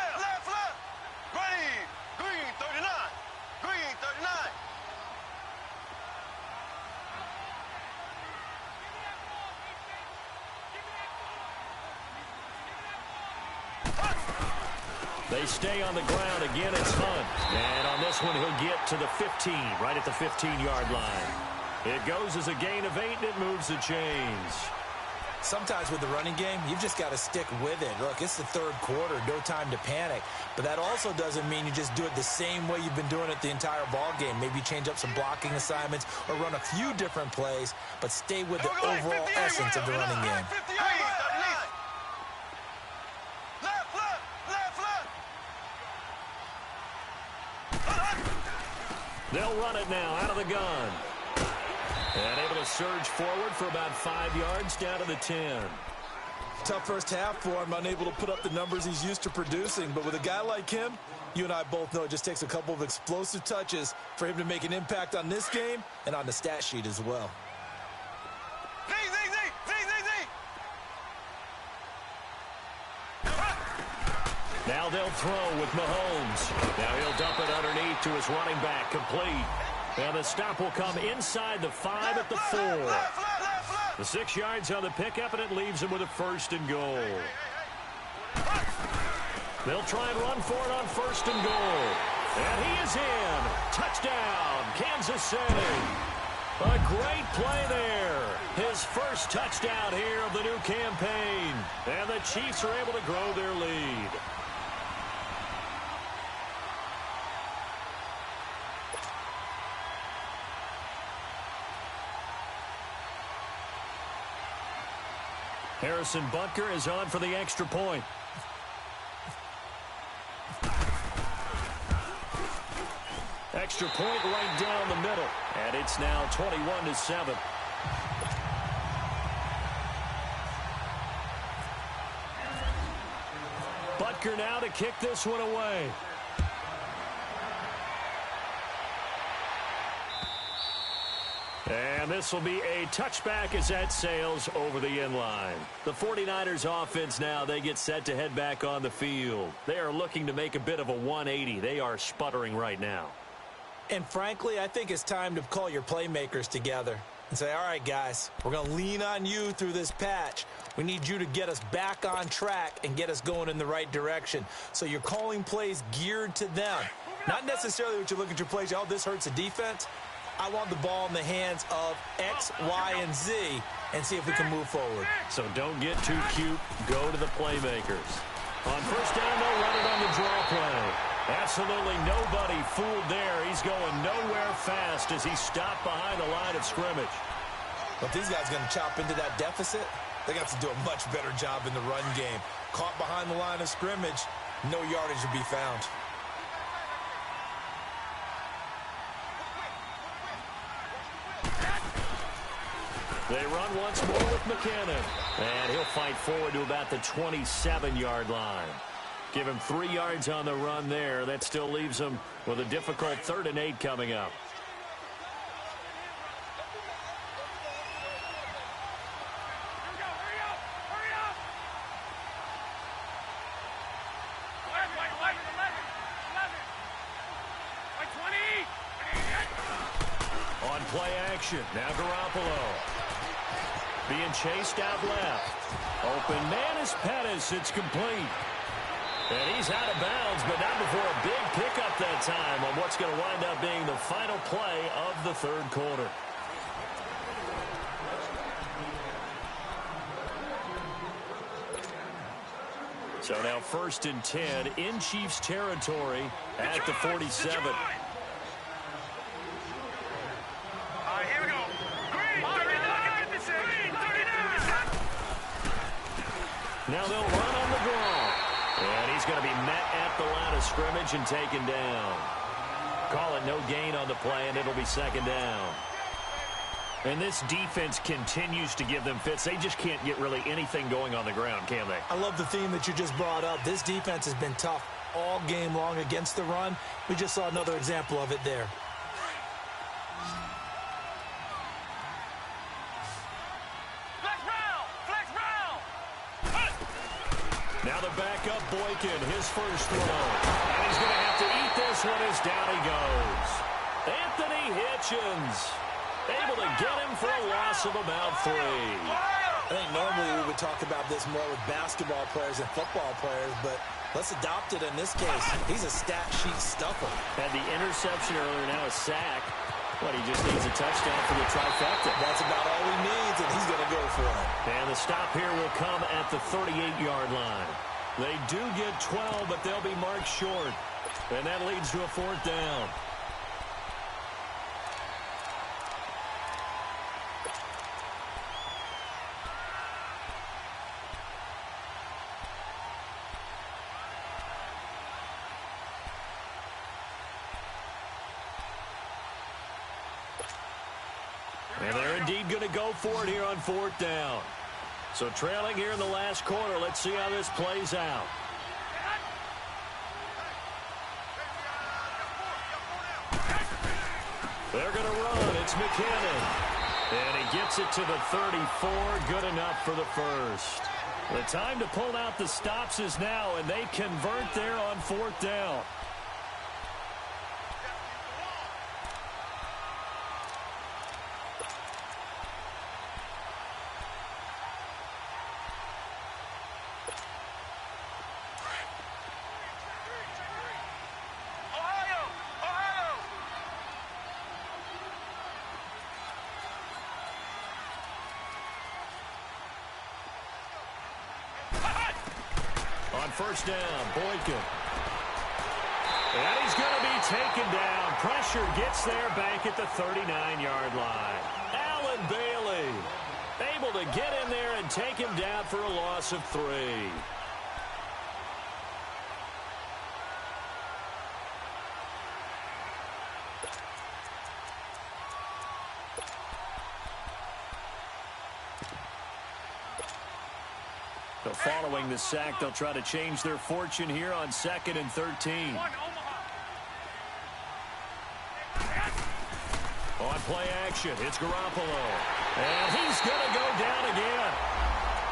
A: They stay on the ground. Again, it's Hunt. And on this one, he'll get to the 15, right at the 15-yard line. It goes as a gain of 8, and it moves the chains.
B: Sometimes with the running game, you've just got to stick with it. Look, it's the third quarter, no time to panic. But that also doesn't mean you just do it the same way you've been doing it the entire ball game. Maybe change up some blocking assignments or run a few different plays, but stay with the overall essence of the running game.
A: They'll run it now out of the gun. And able to surge forward for about 5 yards down to the 10.
B: Tough first half for him, unable to put up the numbers he's used to producing. But with a guy like him, you and I both know it just takes a couple of explosive touches for him to make an impact on this game and on the stat sheet as well.
A: Now they'll throw with Mahomes. Now he'll dump it underneath to his running back, complete. And the stop will come inside the 5 at the 4. The 6 yards on the pickup, and it leaves him with a 1st and goal. They'll try and run for it on 1st and goal. And he is in. Touchdown, Kansas City. A great play there. His first touchdown here of the new campaign. And the Chiefs are able to grow their lead. Harrison Butker is on for the extra point. Extra point right down the middle. And it's now 21-7. Butker now to kick this one away. And this will be a touchback as that sails over the end line. The 49ers offense now, they get set to head back on the field. They are looking to make a bit of a 180. They are sputtering right now.
B: And frankly, I think it's time to call your playmakers together and say, all right, guys, we're going to lean on you through this patch. We need you to get us back on track and get us going in the right direction. So you're calling plays geared to them. Not necessarily what you look at your plays, oh, this hurts the defense. I want the ball in the hands of X, Y, and Z and see if we can move forward.
A: So don't get too cute. Go to the playmakers. On 1st down, they'll run it on the draw play. Absolutely nobody fooled there. He's going nowhere fast as he stopped behind the line of scrimmage.
B: But these guys are going to chop into that deficit. They got to do a much better job in the run game. Caught behind the line of scrimmage, no yardage to be found.
A: They run once more with McKinnon. And he'll fight forward to about the 27-yard line. Give him 3 yards on the run there. That still leaves him with a difficult 3rd and 8 coming up. On play action, now Garoppolo. Being chased out left. Open man is Pettis. It's complete. And he's out of bounds, but not before a big pickup that time on what's going to wind up being the final play of the 3rd quarter. So now 1st and 10 in Chiefs territory at the 47. Now they'll run on the draw. And he's going to be met at the line of scrimmage and taken down. Call it no gain on the play, and it'll be 2nd down. And this defense continues to give them fits. They just can't get really anything going on the ground, can they?
B: I love the theme that you just brought up. This defense has been tough all game long against the run. We just saw another example of it there.
A: Now the backup Boykin, his first throw. And he's going to have to eat this one as down he goes. Anthony Hitchens able to get him for a loss of about 3.
B: I think normally we would talk about this more with basketball players and football players, but let's adopt it in this case. He's a stat sheet stuffer.
A: Had the interception earlier, now a sack. But he just needs a touchdown for the trifecta.
B: That's about all he needs, and he's going to go for it.
A: And the stop here will come at the 38-yard line. They do get 12, but they'll be marked short. And that leads to a 4th down. And they're indeed going to go for it here on 4th down. So trailing here in the last quarter. Let's see how this plays out. They're going to run. It's McKinnon. And he gets it to the 34. Good enough for the first. The time to pull out the stops is now, and they convert there on 4th down. On 1st down, Boykin. And he's going to be taken down. Pressure gets there back at the 39-yard line. Allen Bailey able to get in there and take him down for a loss of 3. So following the sack, they'll try to change their fortune here on 2nd and 13. On play action, it's Garoppolo. And he's going to go down again.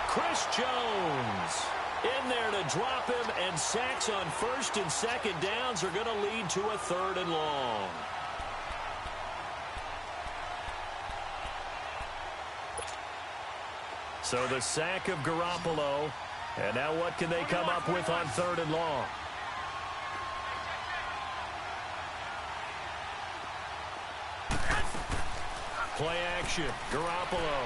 A: Chris Jones in there to drop him, and sacks on 1st and 2nd downs are going to lead to a 3rd and long. So the sack of Garoppolo. And now what can they come up with on 3rd and long? Play action. Garoppolo.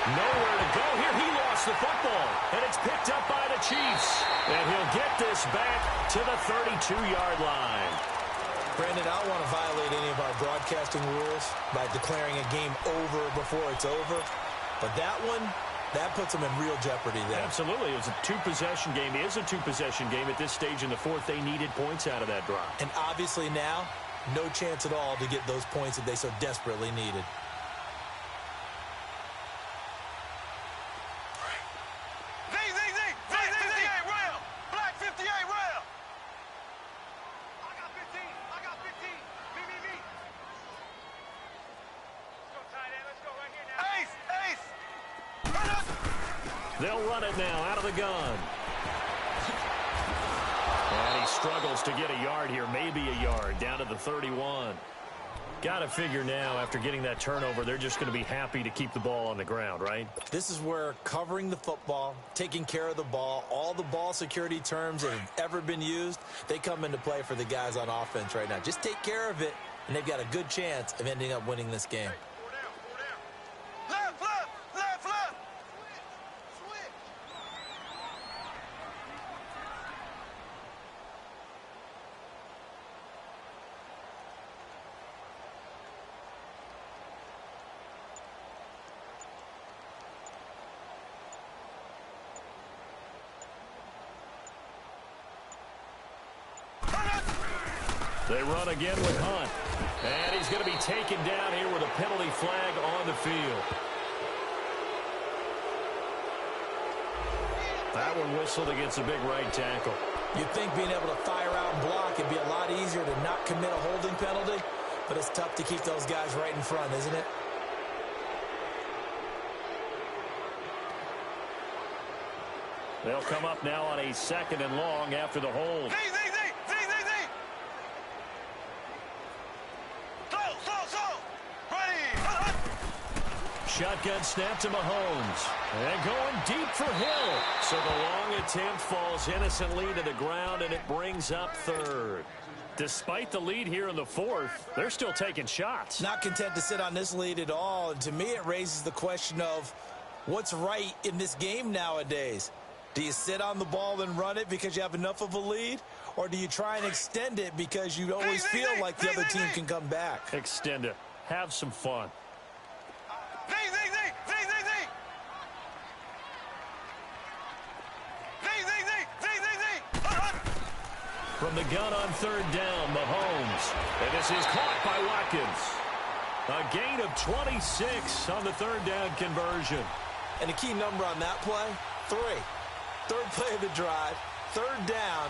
A: Nowhere to go here. He lost the football. And it's picked up by the Chiefs. And he'll get this back to the 32-yard line.
B: Brandon, I don't want to violate any of our broadcasting rules by declaring a game over before it's over. But that one, that puts them in real jeopardy there.
A: Absolutely. It was a two-possession game. It is a two-possession game at this stage in the 4th. They needed points out of that drive.
B: And obviously now, no chance at all to get those points that they so desperately needed.
A: They'll run it now out of the gun. And he struggles to get a yard here, maybe a yard, down to the 31. Got to figure now, after getting that turnover, they're just going to be happy to keep the ball on the ground, right?
B: This is where covering the football, taking care of the ball, all the ball security terms that have ever been used, they come into play for the guys on offense right now. Just take care of it, and they've got a good chance of ending up winning this game.
A: They run again with Hunt. And he's going to be taken down here with a penalty flag on the field. That one whistled against a big right tackle.
B: You'd think being able to fire out and block would be a lot easier to not commit a holding penalty, but it's tough to keep those guys right in front, isn't it?
A: They'll come up now on a 2nd and long after the hold. shotgun snap to Mahomes. And going deep for Hill. So the long attempt falls innocently to the ground, and it brings up third. Despite the lead here in the fourth, they're still taking shots.
B: Not content to sit on this lead at all. And to me, it raises the question of what's right in this game nowadays. Do you sit on the ball and run it because you have enough of a lead? Or do you try and extend it because you always feel like the other team can come back?
A: Extend it. Have some fun. From the gun on third down, Mahomes. And this is caught by Watkins. A gain of 26 on the third down conversion.
B: And the key number on that play, 3. Third play of the drive, third down,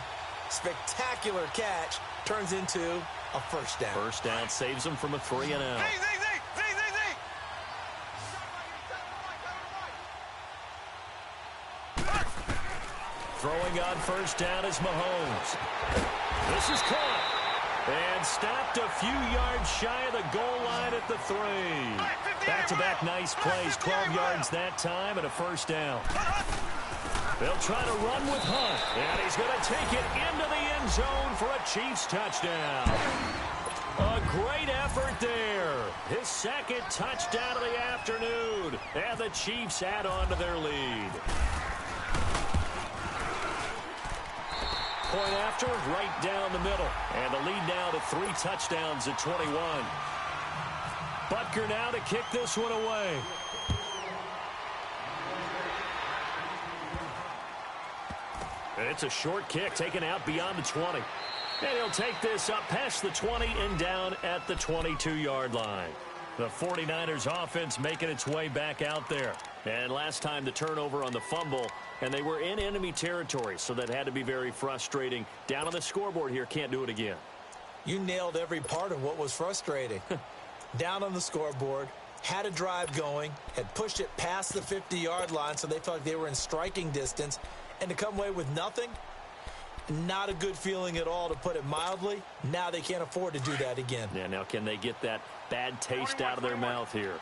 B: spectacular catch, turns into a first down.
A: First down saves them from a 3-and-out. Throwing on first down is Mahomes. This is caught. And stopped a few yards shy of the goal line at the 3. Back-to-back nice plays, 12 yards that time and a first down. They'll try to run with Hunt. And he's going to take it into the end zone for a Chiefs touchdown. A great effort there. His second touchdown of the afternoon. And the Chiefs add on to their lead. Point after, right down the middle. And the lead now to 3 touchdowns at 21. Butker now to kick this one away. And it's a short kick taken out beyond the 20. And he'll take this up past the 20 and down at the 22-yard line. The 49ers offense making its way back out there. And last time the turnover on the fumble, and they were in enemy territory, so that had to be very frustrating. Down on the scoreboard here, can't do it again.
B: You nailed every part of what was frustrating. Down on the scoreboard, had a drive going, had pushed it past the 50-yard line, so they felt like they were in striking distance, and to come away with nothing, not a good feeling at all, to put it mildly. Now they can't afford to do that again.
A: Yeah, now can they get that bad taste out of their mouth here?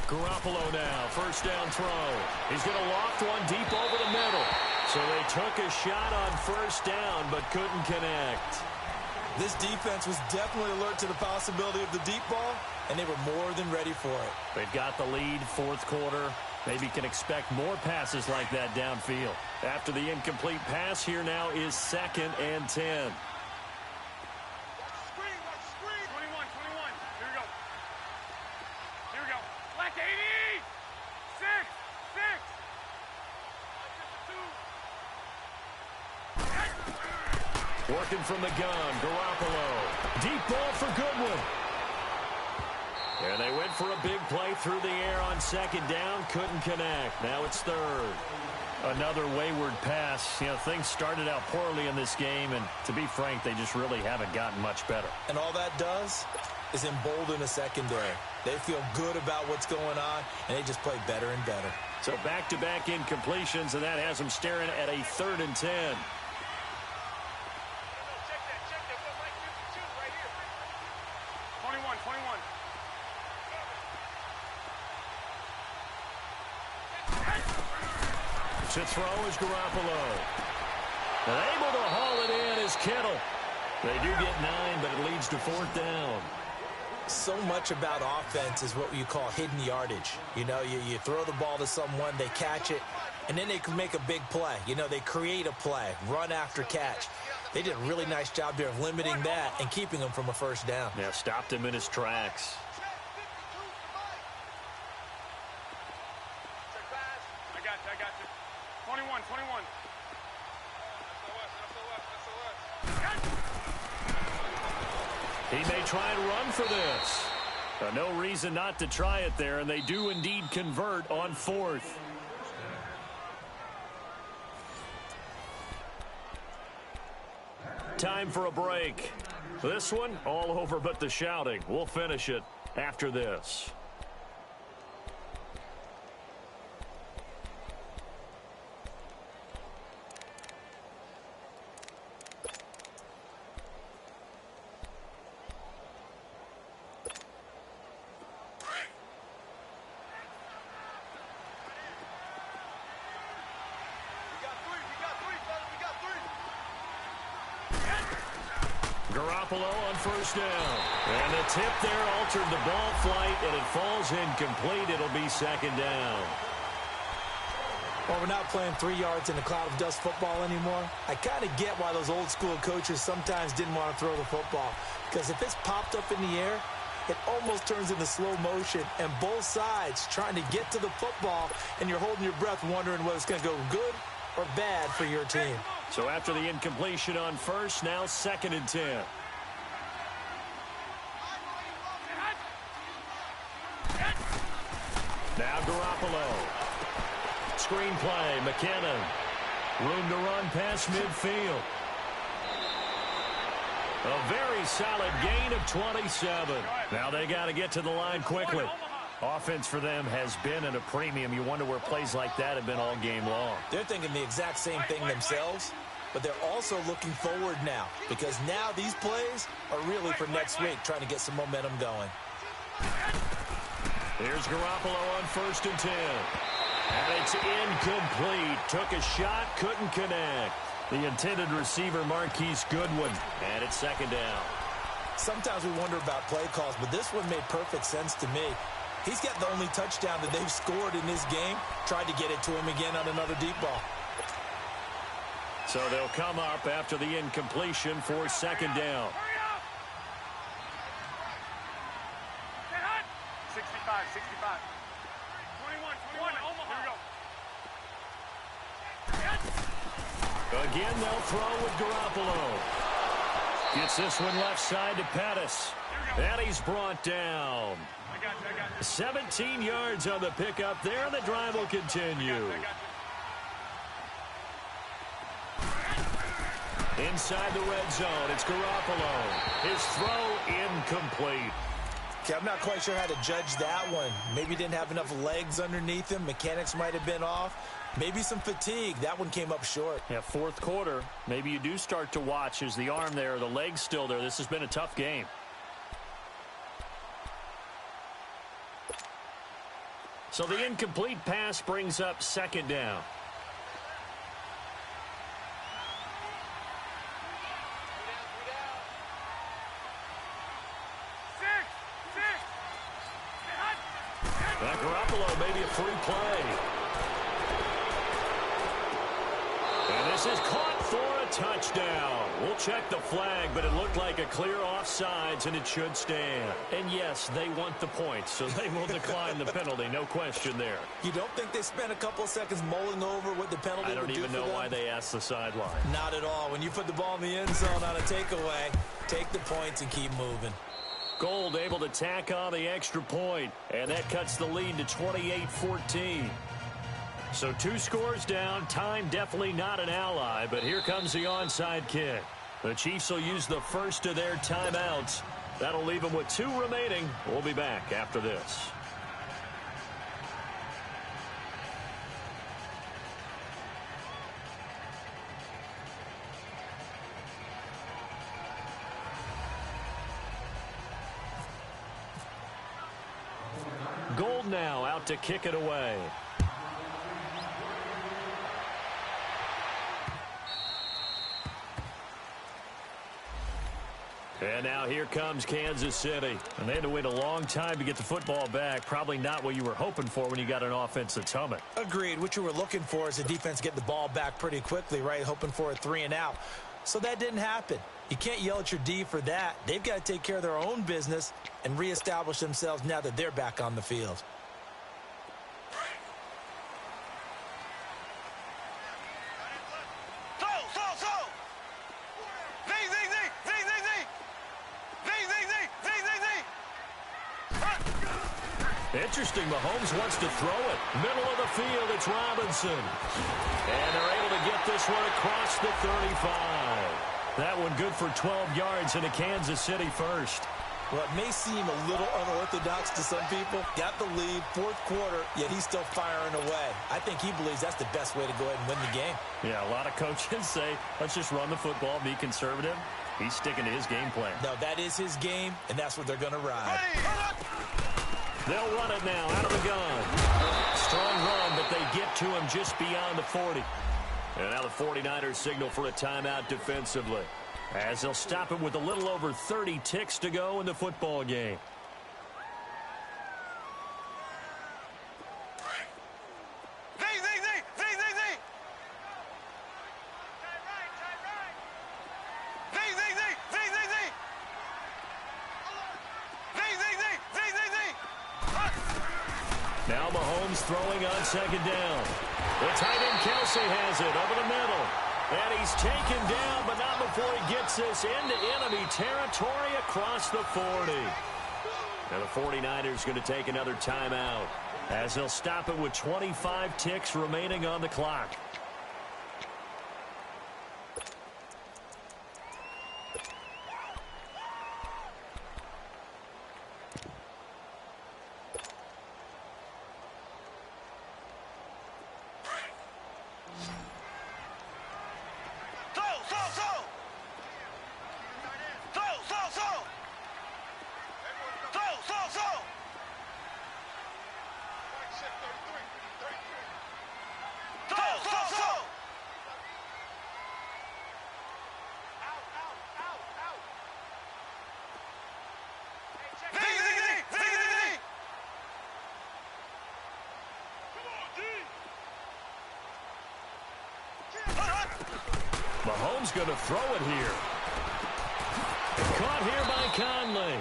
A: Garoppolo now, first down throw. He's going to loft one deep over the middle. So they took a shot on first down, but couldn't connect.
B: This defense was definitely alert to the possibility of the deep ball, and they were more than ready for it.
A: They've got the lead, fourth quarter. Maybe can expect more passes like that downfield. After the incomplete pass, here now is 2nd and 10. Working from the gun, Garoppolo. Deep ball for Goodwin. And they went for a big play through the air on second down. Couldn't connect. Now it's third. Another wayward pass. You know, things started out poorly in this game, and to be frank, they just really haven't gotten much better.
B: And all that does is embolden a secondary. They feel good about what's going on, and they just play better and better.
A: So back-to-back incompletions, and that has them staring at a 3rd and 10. To throw is Garoppolo. And able to haul it in is Kittle. They do get 9, but it leads to 4th down.
B: So much about offense is what you call hidden yardage. You know, you throw the ball to someone, they catch it, and then they can make a big play. You know, they create a play, run after catch. They did a really nice job there of limiting that and keeping him from a first down.
A: Yeah, stopped him in his tracks.
C: I got you. 21.
A: He may try and run for this. No reason not to try it there, and they do indeed convert on 4th. Time for a break. This one, all over but the shouting. We'll finish it after this. Garoppolo on first down. And the tip there altered the ball flight, and it falls incomplete. It'll be second down.
B: Well, we're not playing 3 yards in a cloud of dust football anymore. I kind of get why those old school coaches sometimes didn't want to throw the football. Because if it's popped up in the air, it almost turns into slow motion. And both sides trying to get to the football, and you're holding your breath wondering whether it's going to go good or bad for your team.
A: So after the incompletion on first, now second and 10. Now Garoppolo. Screen play, McKinnon. Room to run past midfield. A very solid gain of 27. Now they got to get to the line quickly. Offense for them has been at a premium. You wonder where plays like that have been all game long.
B: They're thinking the exact same thing themselves, but they're also looking forward now because now these plays are really for next week, trying to get some momentum going.
A: Here's Garoppolo on first and 10. And it's incomplete. Took a shot, couldn't connect. The intended receiver, Marquise Goodwin. And it's second down.
B: Sometimes we wonder about play calls, but this one made perfect sense to me. He's got the only touchdown that they've scored in this game. Tried to get it to him again on another deep ball.
A: So they'll come up after the incompletion for second down.
C: 65, 65. 21, Omaha. Here we go.
A: Again, they'll throw with Garoppolo. Gets this one left side to Pettis. And he's brought down. 17 yards on the pickup there. The drive will continue. Inside the red zone, it's Garoppolo. His throw incomplete.
B: Okay, I'm not quite sure how to judge that one. Maybe he didn't have enough legs underneath him. Mechanics might have been off. Maybe some fatigue. That one came up short.
A: Yeah, fourth quarter. Maybe you do start to watch. Is the arm there, the leg's still there? This has been a tough game. So the incomplete pass brings up second down. Garoppolo, maybe a free play. And this is caught for a touchdown. We'll check the flag, but it looked like a clear offsides, and it should stand. And yes, they want the points, so they will decline the penalty, no question there.
B: You don't think they spent a couple of seconds mulling over what the penalty would do for them?
A: I don't even know why they asked the sideline.
B: Not at all. When you put the ball in the end zone on a takeaway, take the points and keep moving.
A: Gold able to tack on the extra point, and that cuts the lead to 28-14. So 2 scores down. Time definitely not an ally, but here comes the onside kick. The Chiefs will use the first of their timeouts. That'll leave them with 2 remaining. We'll be back after this. Gold now out to kick it away. And now here comes Kansas City. And they had to wait a long time to get the football back. Probably not what you were hoping for when you got an offense that's humming.
B: Agreed. What you were looking for is the defense get the ball back pretty quickly, right? Hoping for a 3 and out. So that didn't happen. You can't yell at your D for that. They've got to take care of their own business and reestablish themselves now that they're back on the field.
A: Interesting, Mahomes wants to throw it. Middle of the field, it's Robinson. And they're able to get this one across the 35. That one good for 12 yards into Kansas City first.
B: Well, it may seem a little unorthodox to some people. Got the lead, 4th quarter, yet he's still firing away. I think he believes that's the best way to go ahead and win the game.
A: Yeah, a lot of coaches say, let's just run the football, be conservative. He's sticking to his game plan.
B: No, that is his game, and that's what they're going to ride.
A: They'll run it now out of the gun. Strong run, but they get to him just beyond the 40. And now the 49ers signal for a timeout defensively. as they'll stop it with a little over 30 ticks to go in the football game. Now Mahomes throwing on second down. The tight end Kelsey has it over the middle. And he's taken down, but not before he gets this into enemy territory across the 40. And the 49ers going to take another timeout as they'll stop it with 25 ticks remaining on the clock. Mahomes going to throw it here. Caught here by Conley.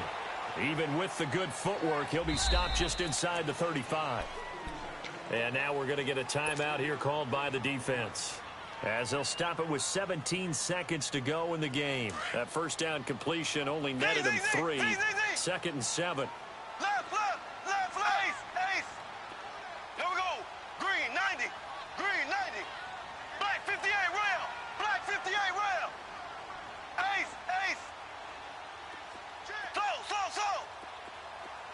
A: Even with the good footwork, he'll be stopped just inside the 35. And now we're going to get a timeout here called by the defense, as they'll stop it with 17 seconds to go in the game. That first down completion only netted him 3. 2nd and 7.
C: Left, ace. Here we go. Green 90. Black 58 rail. Ace. So.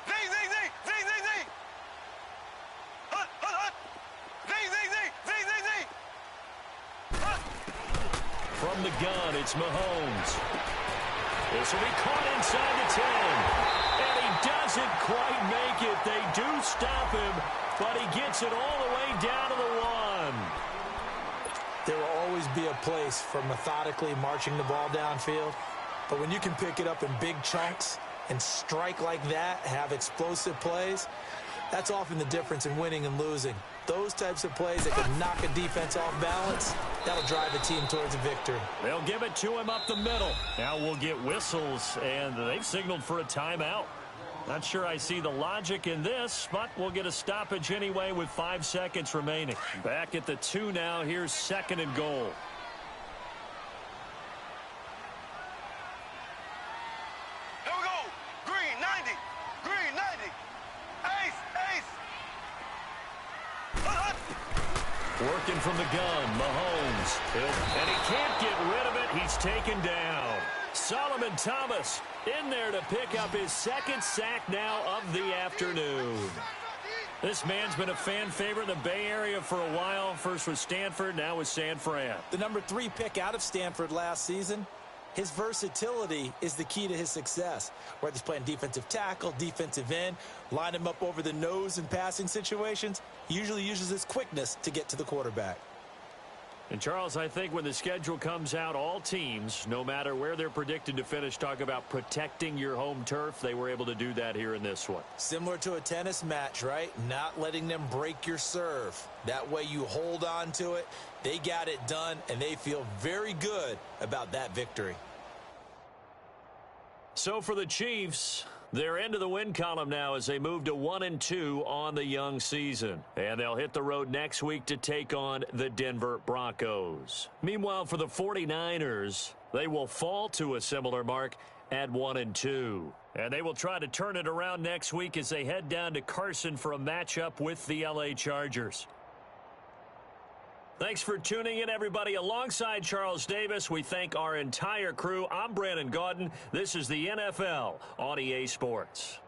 C: Z. Hut. Z.
A: From the gun, it's Mahomes. This will be caught inside the 10. And he doesn't quite make it. They do stop him, but he gets it all the way down to the 1.
B: There will always be a place for methodically marching the ball downfield. But when you can pick it up in big chunks and strike like that, have explosive plays, that's often the difference in winning and losing. Those types of plays that can knock a defense off balance, that'll drive a team towards a victory.
A: They'll give it to him up the middle. Now we'll get whistles, and they've signaled for a timeout. Not sure I see the logic in this, but we'll get a stoppage anyway with 5 seconds remaining. Back at the 2 now. Here's 2nd and goal.
C: Here we go. Green 90. Ace. Hut.
A: Working from the gun, Mahomes. And he can't get rid of it. He's taken down. Solomon Thomas in there to pick up his 2nd sack now of the afternoon. This man's been a fan favorite in the Bay Area for a while. First with Stanford, now with San Fran.
B: The number 3 pick out of Stanford last season. His versatility is the key to his success. Whether he's playing defensive tackle, defensive end, line him up over the nose in passing situations, he usually uses his quickness to get to the quarterback.
A: And, Charles, I think when the schedule comes out, all teams, no matter where they're predicted to finish, talk about protecting your home turf. They were able to do that here in this one.
B: Similar to a tennis match, right? Not letting them break your serve. That way you hold on to it. They got it done, and they feel very good about that victory.
A: So for the Chiefs, they're into the win column now as they move to 1-2 on the young season. And they'll hit the road next week to take on the Denver Broncos. Meanwhile, for the 49ers, they will fall to a similar mark at 1-2. And they will try to turn it around next week as they head down to Carson for a matchup with the LA Chargers. Thanks for tuning in, everybody. Alongside Charles Davis, we thank our entire crew. I'm Brandon Gaudin. This is the NFL on EA Sports.